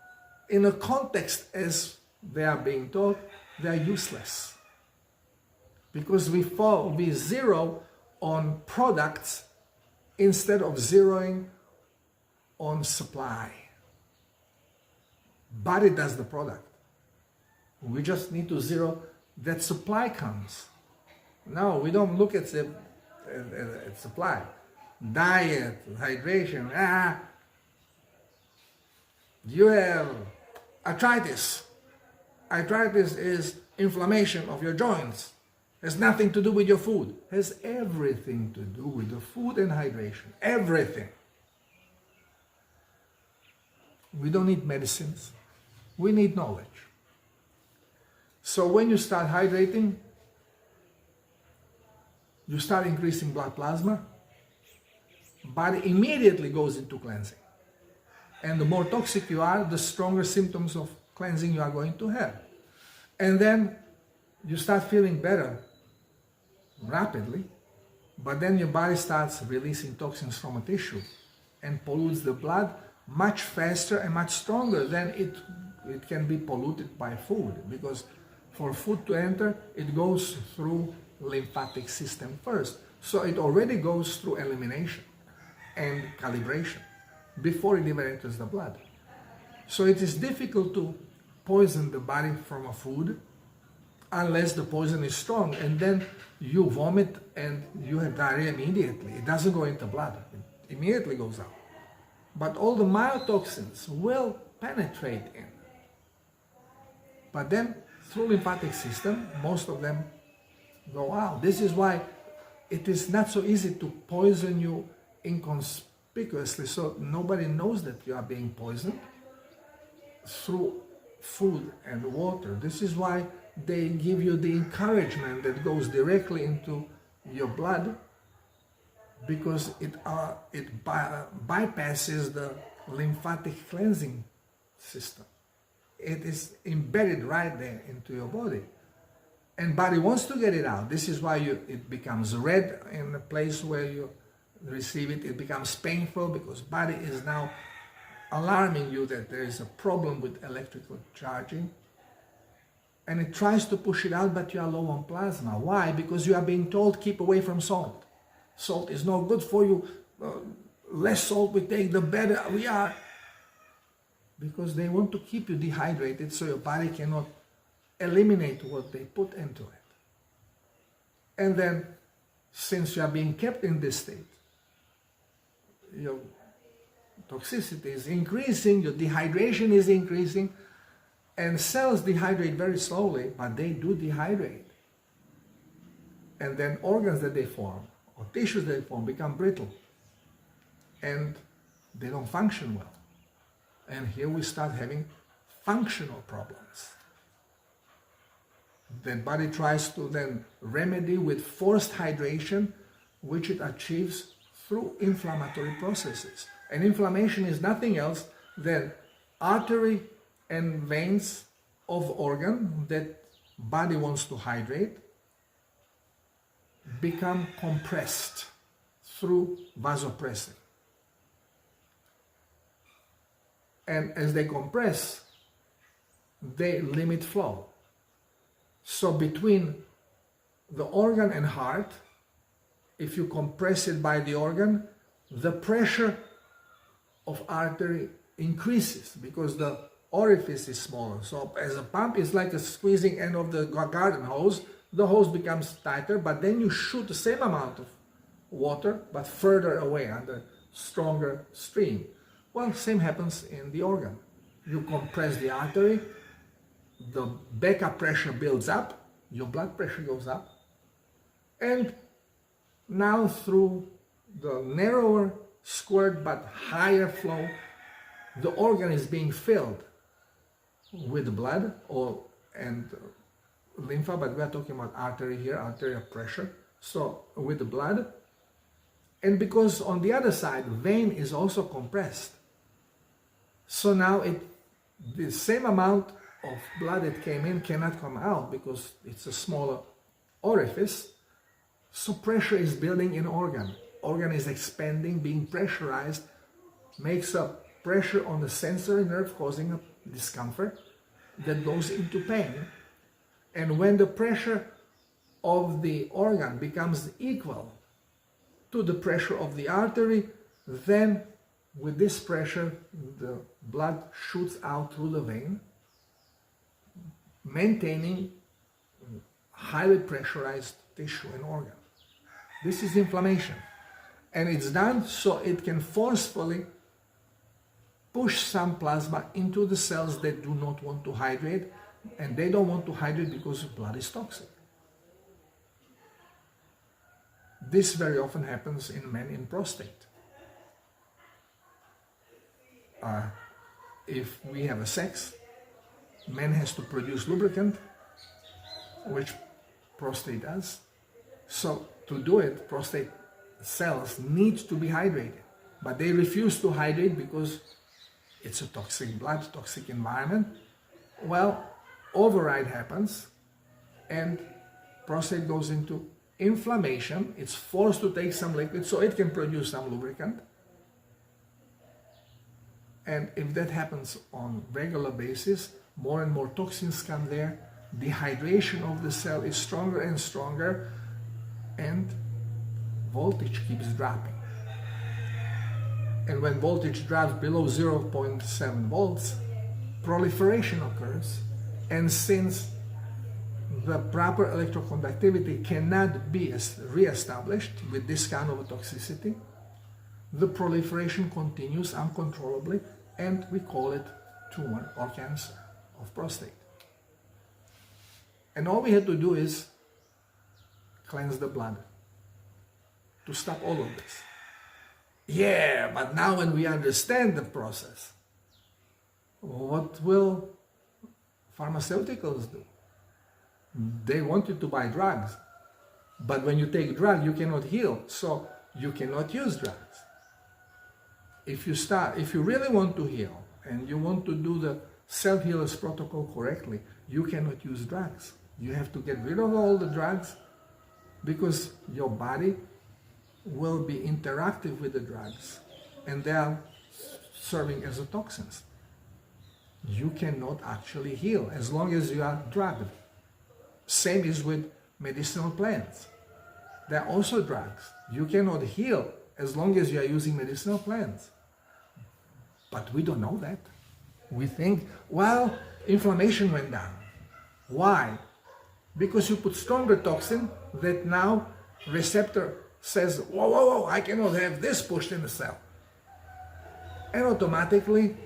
in a context as they are being taught, they are useless. Because we zero on products instead of zeroing on supply. Body does the product. We just need to zero that supply comes. No, we don't look at the supply. Diet, hydration, you have arthritis. Arthritis is inflammation of your joints. Has nothing to do with your food. Has everything to do with the food and hydration. Everything. We don't need medicines. We need knowledge. So when you start hydrating, you start increasing blood plasma, body immediately goes into cleansing. And the more toxic you are, the stronger symptoms of cleansing you are going to have. And then you start feeling better rapidly, but then your body starts releasing toxins from a tissue and pollutes the blood much faster and much stronger than it can be polluted by food, because for food to enter, it goes through lymphatic system first. So it already goes through elimination and calibration before it even enters the blood. So it is difficult to poison the body from a food unless the poison is strong, and then you vomit and you have diarrhea immediately. It doesn't go into blood, it immediately goes out. But all the mild toxins will penetrate in. But then through lymphatic system, most of them go out. This is why it is not so easy to poison you inconspicuously, so nobody knows that you are being poisoned through food and water. This is why they give you the encouragement that goes directly into your blood, because it bypasses the lymphatic cleansing system. It is embedded right there into your body. And body wants to get it out. This is why it becomes red in the place where you receive it. It becomes painful because body is now alarming you that there is a problem with electrical charging. And it tries to push it out, but you are low on plasma. Why? Because you are being told, keep away from salt. Salt is not good for you. Less salt we take, the better we are. Because they want to keep you dehydrated so your body cannot eliminate what they put into it. And then, since you are being kept in this state, your toxicity is increasing, your dehydration is increasing, and cells dehydrate very slowly, but they do dehydrate. And then organs that they form, or tissues that they form, become brittle. And they don't function well. And here we start having functional problems. The body tries to then remedy with forced hydration, which it achieves through inflammatory processes. And inflammation is nothing else than artery and veins of organ that body wants to hydrate, become compressed through vasopressin. And as they compress, they limit flow. So between the organ and heart, if you compress it by the organ, the pressure of artery increases because the orifice is smaller. So as a pump is like a squeezing end of the garden hose, the hose becomes tighter, but then you shoot the same amount of water, but further away under stronger stream. Well, same happens in the organ. You compress the artery, the backup pressure builds up, your blood pressure goes up, and now through the narrower squirt but higher flow, the organ is being filled with blood and lymph, but we are talking about artery here, arterial pressure, so with the blood. And because on the other side, vein is also compressed, so now the same amount of blood that came in cannot come out because it's a smaller orifice. So pressure is building in organ. Organ is expanding, being pressurized, makes a pressure on the sensory nerve, causing a discomfort that goes into pain. And when the pressure of the organ becomes equal to the pressure of the artery, then with this pressure, the blood shoots out through the vein, maintaining highly pressurized tissue and organ. This is inflammation. And it's done so it can forcefully push some plasma into the cells that do not want to hydrate, and they don't want to hydrate because blood is toxic. This very often happens in men in prostate. If we have a sex, man has to produce lubricant, which prostate does. So to do it, prostate cells need to be hydrated, but they refuse to hydrate because it's a toxic blood, toxic environment. Well, override happens and prostate goes into inflammation. It's forced to take some liquid so it can produce some lubricant. And if that happens on regular basis, more and more toxins come there, dehydration of the cell is stronger and stronger, and voltage keeps dropping. And when voltage drops below 0.7 volts, proliferation occurs, and since the proper electroconductivity cannot be re-established with this kind of a toxicity, the proliferation continues uncontrollably, and we call it tumor or cancer of prostate. And all we had to do is cleanse the blood to stop all of this. Yeah, but now when we understand the process, what will pharmaceuticals do? They want you to buy drugs, but when you take drugs, you cannot heal, so you cannot use drugs. If you really want to heal and you want to do the self-healers protocol correctly, you cannot use drugs. You have to get rid of all the drugs because your body will be interactive with the drugs and they are serving as a toxins. You cannot actually heal as long as you are drugged. Same is with medicinal plants. They are also drugs. You cannot heal as long as you are using medicinal plants. But we don't know that. We think, well, inflammation went down. Why? Because you put stronger toxin that now receptor says, whoa, whoa, whoa, I cannot have this pushed in the cell. And automatically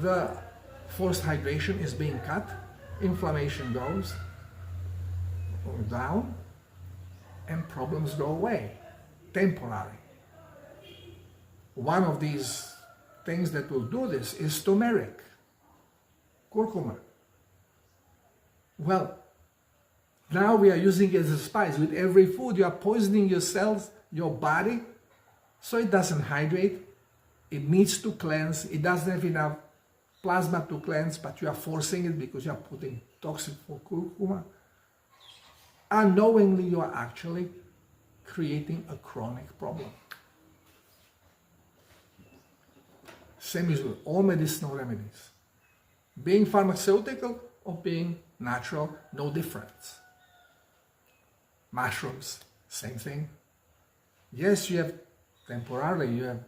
the forced hydration is being cut, inflammation goes down, and problems go away, temporary. One of these things that will do this is turmeric, curcuma. Well, now we are using it as a spice. With every food, you are poisoning your cells, your body, so it doesn't hydrate. It needs to cleanse. It doesn't have enough plasma to cleanse, but you are forcing it because you are putting toxic for curcuma. Unknowingly, you are actually creating a chronic problem. Same is with all medicinal remedies. Being pharmaceutical or being natural, no difference. Mushrooms, same thing. Yes, you have temporarily, you have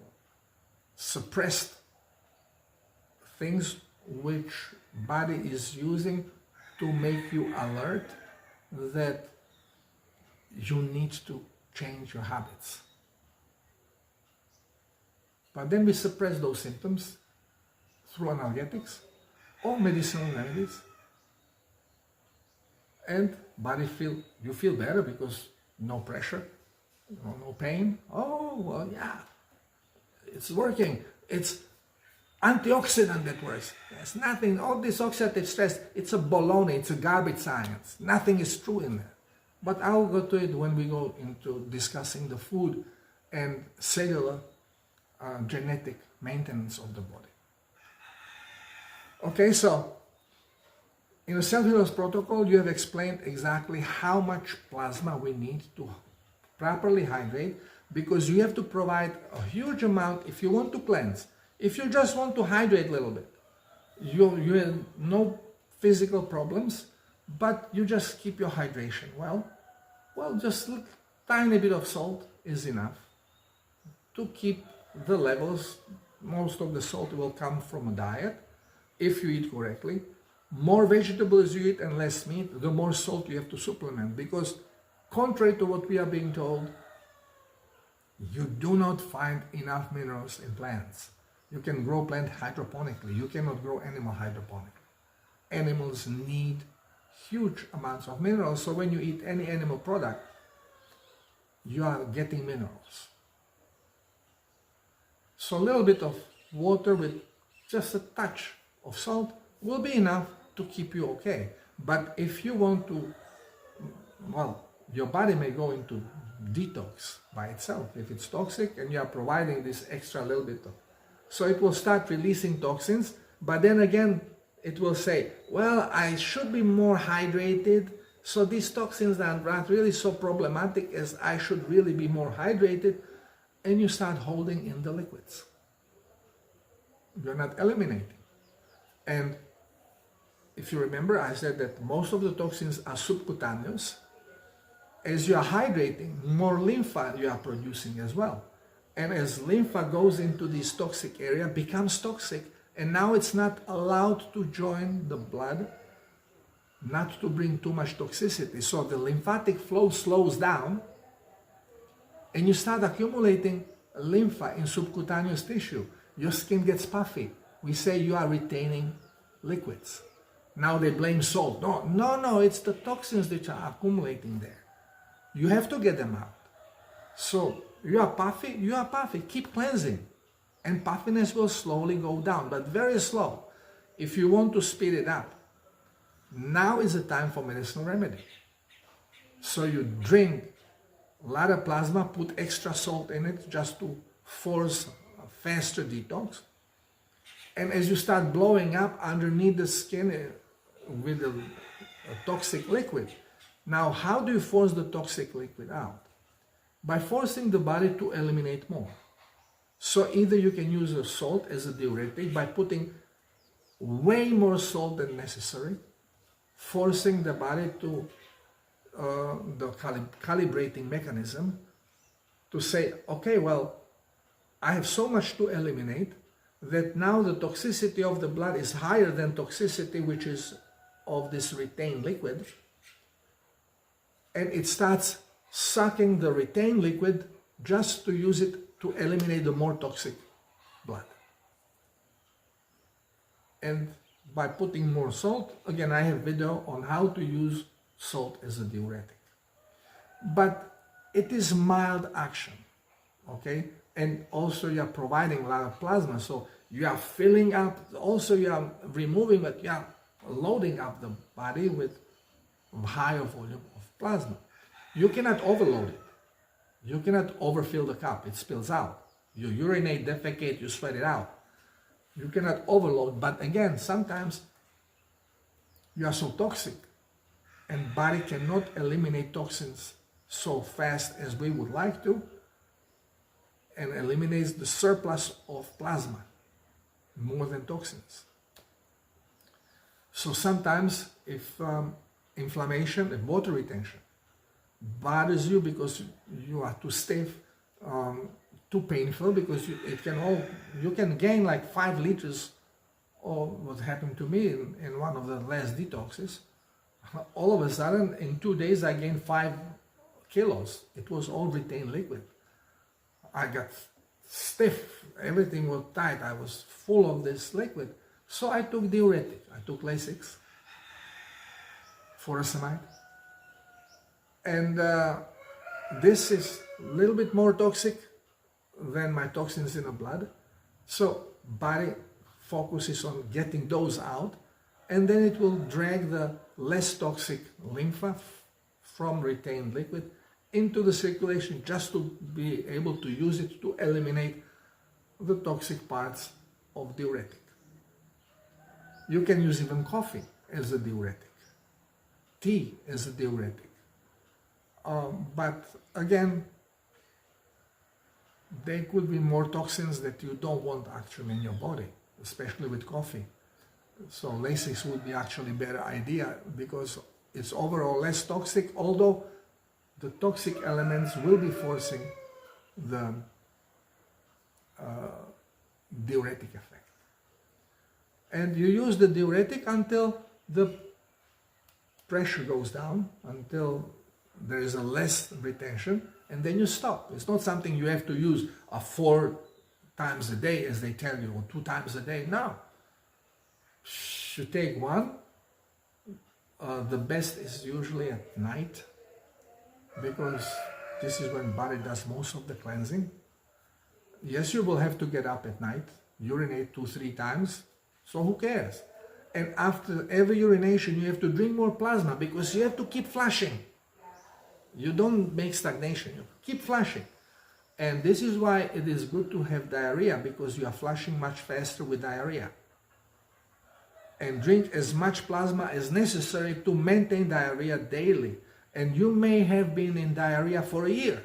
suppressed things which body is using to make you alert that you need to change your habits. But then we suppress those symptoms through analgesics or medicinal remedies, and you feel better because no pressure, no pain. Oh, well, yeah, it's working. It's antioxidant that works. There's nothing, all this oxidative stress, it's a baloney, it's a garbage science. Nothing is true in there. But I'll go to it when we go into discussing the food and cellular genetic maintenance of the body. Okay, so in the Self-Healers Protocol, you have explained exactly how much plasma we need to properly hydrate, because you have to provide a huge amount if you want to cleanse. If you just want to hydrate a little bit, you have no physical problems, but you just keep your hydration. Well, just a tiny bit of salt is enough to keep the levels. Most of the salt will come from a diet if you eat correctly. More vegetables you eat and less meat, the more salt you have to supplement, because contrary to what we are being told, you do not find enough minerals in plants. You can grow plant hydroponically. You cannot grow animal hydroponically. Animals need huge amounts of minerals, so when you eat any animal product, you are getting minerals. So a little bit of water with just a touch of salt will be enough to keep you okay. But if you want to, well, your body may go into detox by itself if it's toxic and you are providing this extra little bit of. So it will start releasing toxins, but then again, it will say, well, I should be more hydrated, so these toxins are not really so problematic as I should really be more hydrated, and you start holding in the liquids. You're not eliminating. And if you remember, I said that most of the toxins are subcutaneous. As you are hydrating, more lymph you are producing as well. And as lymph goes into this toxic area, becomes toxic, and now it's not allowed to join the blood, not to bring too much toxicity. So the lymphatic flow slows down, and you start accumulating lymph in subcutaneous tissue. Your skin gets puffy. We say you are retaining liquids. Now they blame salt. No, it's the toxins that are accumulating there. You have to get them out. So you are puffy, keep cleansing. And puffiness will slowly go down, but very slow. If you want to speed it up, now is the time for medicinal remedy. So you drink a lot of plasma, put extra salt in it just to force a faster detox. And as you start blowing up underneath the skin with a toxic liquid, now how do you force the toxic liquid out? By forcing the body to eliminate more. So either you can use a salt as a diuretic by putting way more salt than necessary, forcing the body to the calibrating mechanism to say, okay, well, I have so much to eliminate that now the toxicity of the blood is higher than toxicity which is of this retained liquid, and it starts sucking the retained liquid just to use it to eliminate the more toxic blood. And by putting more salt, again, I have a video on how to use salt as a diuretic. But it is mild action, okay? And also you are providing a lot of plasma, so you are filling up, also you are removing, but you are loading up the body with higher volume of plasma. You cannot overload it. You cannot overfill the cup, it spills out. You urinate, defecate, you sweat it out. You cannot overload, but again, sometimes you are so toxic and body cannot eliminate toxins so fast as we would like to, and eliminates the surplus of plasma more than toxins. So sometimes if inflammation and water retention bothers you because you are too stiff, too painful, because you can gain like 5 liters of what happened to me in one of the last detoxes. All of a sudden, in 2 days, I gained 5 kilos. It was all retained liquid. I got stiff, everything was tight, I was full of this liquid. So I took diuretic, I took Lasix, furosemide. And this is a little bit more toxic than my toxins in the blood. So body focuses on getting those out, and then it will drag the less toxic lymph from retained liquid into the circulation, just to be able to use it to eliminate the toxic parts of diuretic. You can use even coffee as a diuretic, tea as a diuretic. But again, there could be more toxins that you don't want actually in your body, especially with coffee. So Lasix would be actually a better idea because it's overall less toxic, although the toxic elements will be forcing the diuretic effect. And you use the diuretic until the pressure goes down, until there is a less retention, and then you stop. It's not something you have to use 4 times a day, as they tell you, or 2 times a day. No. You take one. The best is usually at night, because this is when body does most of the cleansing. Yes, you will have to get up at night, urinate 2-3 times, so who cares? And after every urination, you have to drink more plasma, because you have to keep flushing. You don't make stagnation, you keep flushing. And this is why it is good to have diarrhea, because you are flushing much faster with diarrhea. And drink as much plasma as necessary to maintain diarrhea daily. And you may have been in diarrhea for a year,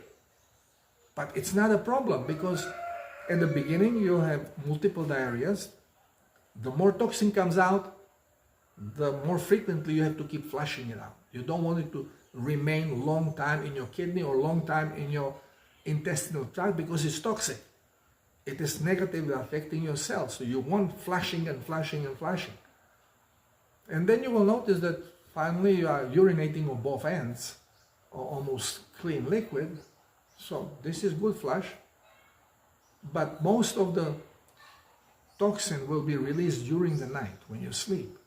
but it's not a problem, because in the beginning you have multiple diarrheas. The more toxin comes out, the more frequently you have to keep flushing it out. You don't want it to remain long time in your kidney or long time in your intestinal tract, because it's toxic. It is negatively affecting your cells. So you want flushing and flushing and flushing. And then you will notice that finally you are urinating on both ends, or almost clean liquid. So this is good flush. But most of the toxin will be released during the night when you sleep.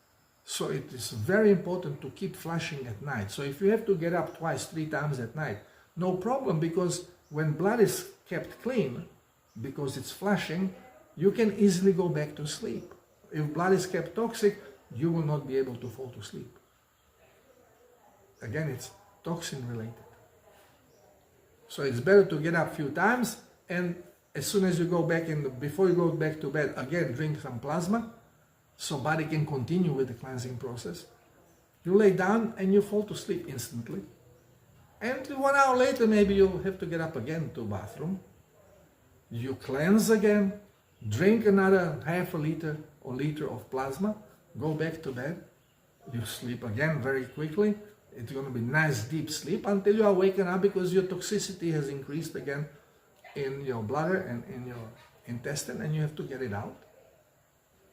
So it is very important to keep flushing at night. So if you have to get up 2-3 times at night, no problem, because when blood is kept clean, because it's flushing, you can easily go back to sleep. If blood is kept toxic, you will not be able to fall to sleep. Again, it's toxin related. So it's better to get up a few times, and as soon as you go back before you go back to bed, again drink some plasma, so body can continue with the cleansing process. You lay down and you fall to sleep instantly. And 1 hour later, maybe you have to get up again to the bathroom. You cleanse again, drink another half a liter or liter of plasma, go back to bed, you sleep again very quickly. It's going to be nice deep sleep until you are waken up, because your toxicity has increased again in your bladder and in your intestine, and you have to get it out.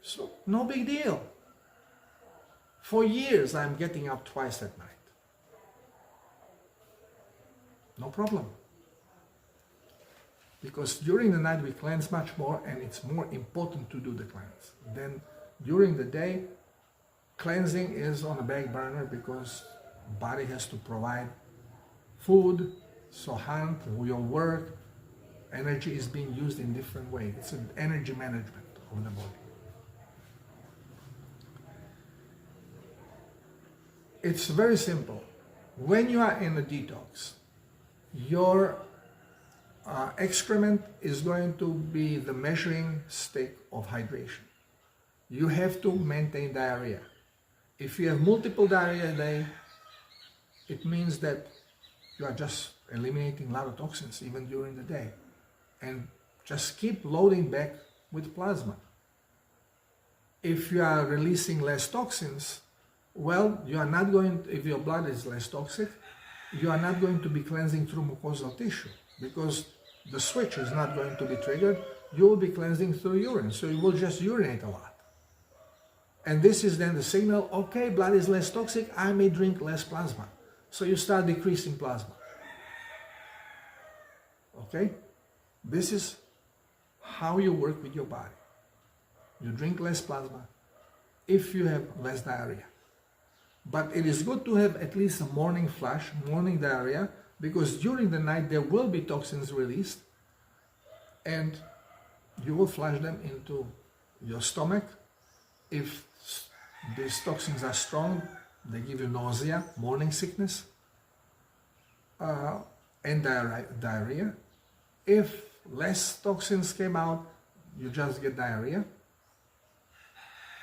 So no big deal. For years I'm getting up twice at night. No problem. Because during the night we cleanse much more, and it's more important to do the cleanse. Then during the day, cleansing is on a back burner, because body has to provide food, so hunt, your work, energy is being used in different ways. It's an energy management of the body. It's very simple. When you are in a detox, your excrement is going to be the measuring stick of hydration. You have to maintain diarrhea. If you have multiple diarrhea a day, it means that you are just eliminating a lot of toxins even during the day. And just keep loading back with plasma. If you are releasing less toxins, well, you are not going, if your blood is less toxic, you are not going to be cleansing through mucosal tissue because the switch is not going to be triggered. You will be cleansing through urine, so you will just urinate a lot. And this is then the signal, okay, blood is less toxic, I may drink less plasma. So you start decreasing plasma. Okay? This is how you work with your body. You drink less plasma if you have less diarrhea. But it is good to have at least a morning flush, morning diarrhea, because during the night there will be toxins released and you will flush them into your stomach. If these toxins are strong, they give you nausea, morning sickness, and diarrhea. If less toxins came out, you just get diarrhea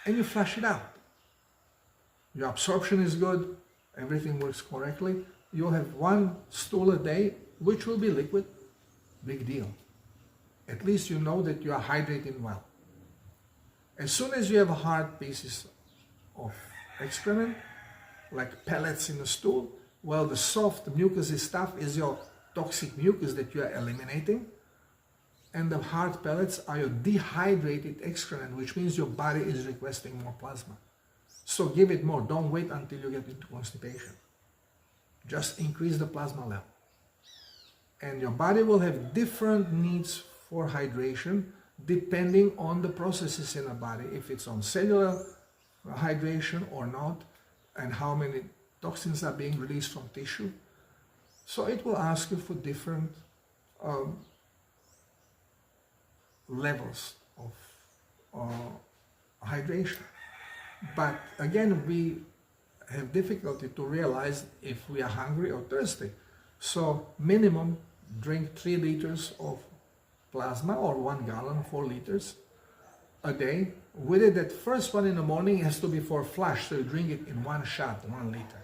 and you flush it out. Your absorption is good, everything works correctly. You'll have one stool a day, which will be liquid. Big deal. At least you know that you are hydrating well. As soon as you have hard pieces of excrement, like pellets in the stool, well, the soft mucousy stuff is your toxic mucus that you are eliminating, and the hard pellets are your dehydrated excrement, which means your body is requesting more plasma. So give it more. Don't wait until you get into constipation. Just increase the plasma level. And your body will have different needs for hydration depending on the processes in the body, if it's on cellular hydration or not, and how many toxins are being released from tissue. So it will ask you for different levels of hydration. But again, we have difficulty to realize if we are hungry or thirsty. So minimum drink 3 liters of plasma, or 1 gallon, 4 liters a day. With it, that first one in the morning has to be for flush, so you drink it in one shot, 1 liter.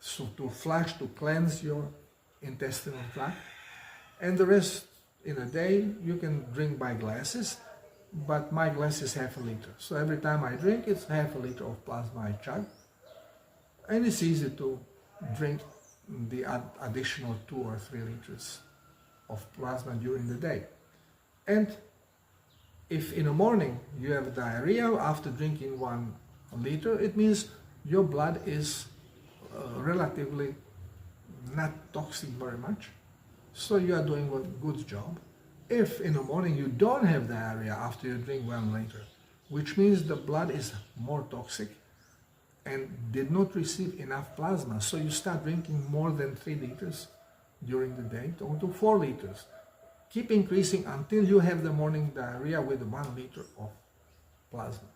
So to flush, to cleanse your intestinal tract. And the rest in a day, you can drink by glasses, but my glass is half a liter. So every time I drink, it's half a liter of plasma I chug. And it's easy to drink the additional 2 or 3 liters of plasma during the day. And if in the morning you have diarrhea after drinking 1 liter, it means your blood is relatively not toxic very much. So you are doing a good job. If in the morning you don't have diarrhea after you drink 1 liter, which means the blood is more toxic and did not receive enough plasma, so you start drinking more than 3 liters during the day to 4 liters. Keep increasing until you have the morning diarrhea with 1 liter of plasma.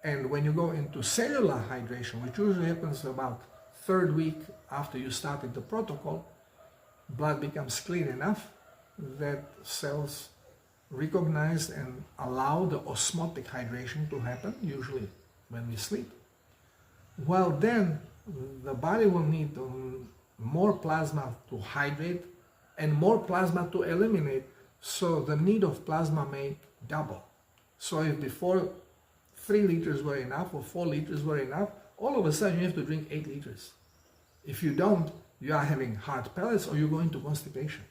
And when you go into cellular hydration, which usually happens about 3rd week after you started the protocol, blood becomes clean enough that cells recognize and allow the osmotic hydration to happen, usually when we sleep. Well, then the body will need more plasma to hydrate and more plasma to eliminate, so the need of plasma may double. So if before 3 liters were enough or 4 liters were enough, all of a sudden you have to drink 8 liters. If you don't, you are having hard pellets or you're going to constipation.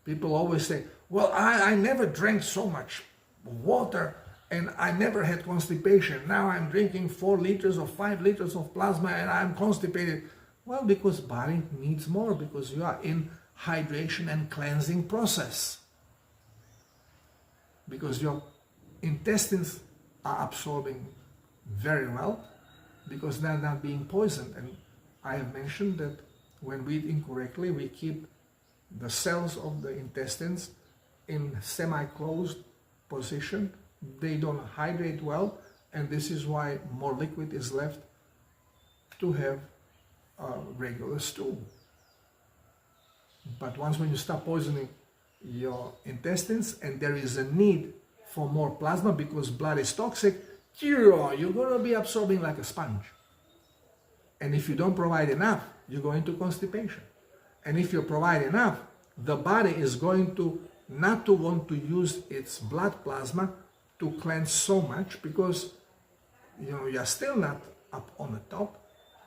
People always say, well, I never drank so much water and I never had constipation. Now I'm drinking 4 liters or 5 liters of plasma and I'm constipated. Well, because body needs more, because you are in hydration and cleansing process. Because your intestines are absorbing very well, because they're not being poisoned. And I have mentioned that when we eat incorrectly, we keep the cells of the intestines in semi-closed position. They don't hydrate well, and this is why more liquid is left to have a regular stool. But once when you start poisoning your intestines and there is a need for more plasma because blood is toxic, you're going to be absorbing like a sponge. And if you don't provide enough, you go into constipation. And if you provide enough, the body is going to not to want to use its blood plasma to cleanse so much, because you're still not up on the top.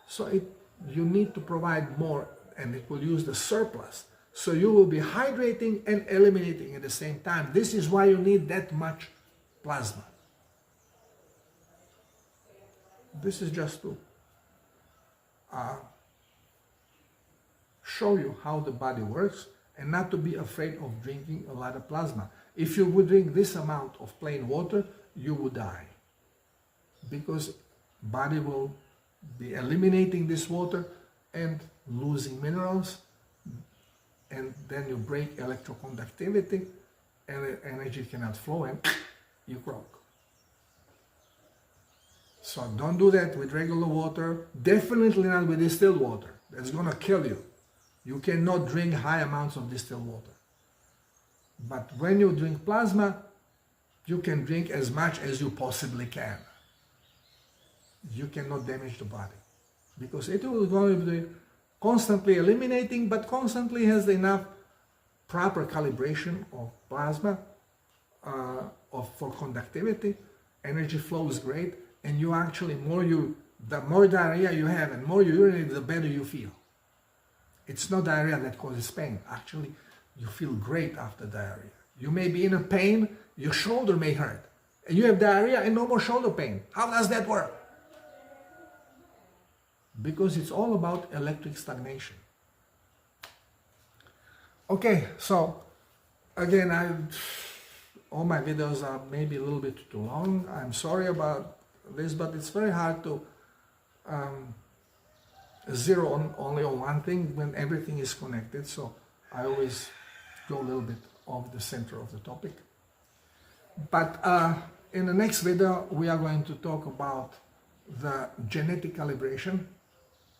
So you need to provide more, and it will use the surplus. So you will be hydrating and eliminating at the same time. This is why you need that much plasma. This is just to show you how the body works, and not to be afraid of drinking a lot of plasma. If you would drink this amount of plain water, you would die, because body will be eliminating this water and losing minerals, and then you break electroconductivity and energy cannot flow and you croak. So don't do that with regular water, definitely not with distilled water. That's gonna kill you. You cannot drink high amounts of distilled water. But when you drink plasma, you can drink as much as you possibly can. You cannot damage the body, because it will go to be constantly eliminating, but constantly has enough proper calibration of plasma for conductivity. Energy flow is great, and you actually, the more diarrhea you have and more you urinate, the better you feel. It's not diarrhea that causes pain. Actually, you feel great after diarrhea. You may be in a pain, your shoulder may hurt, and you have diarrhea and no more shoulder pain. How does that work? Because it's all about electric stagnation. Okay, so again, all my videos are maybe a little bit too long. I'm sorry about this, but it's very hard to zero on only on one thing when everything is connected. So I always go a little bit off the center of the topic. But in the next video, we are going to talk about the genetic calibration,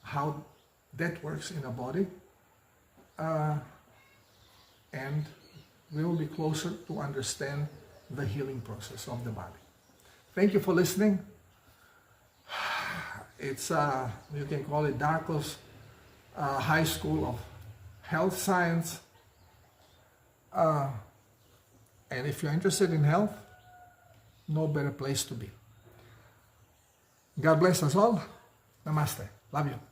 how that works in a body, and we will be closer to understand the healing process of the body. Thank you for listening. It's you can call it Darko's High School of Health Science, and if you're interested in health, no better place to be. God bless us all. Namaste. Love you.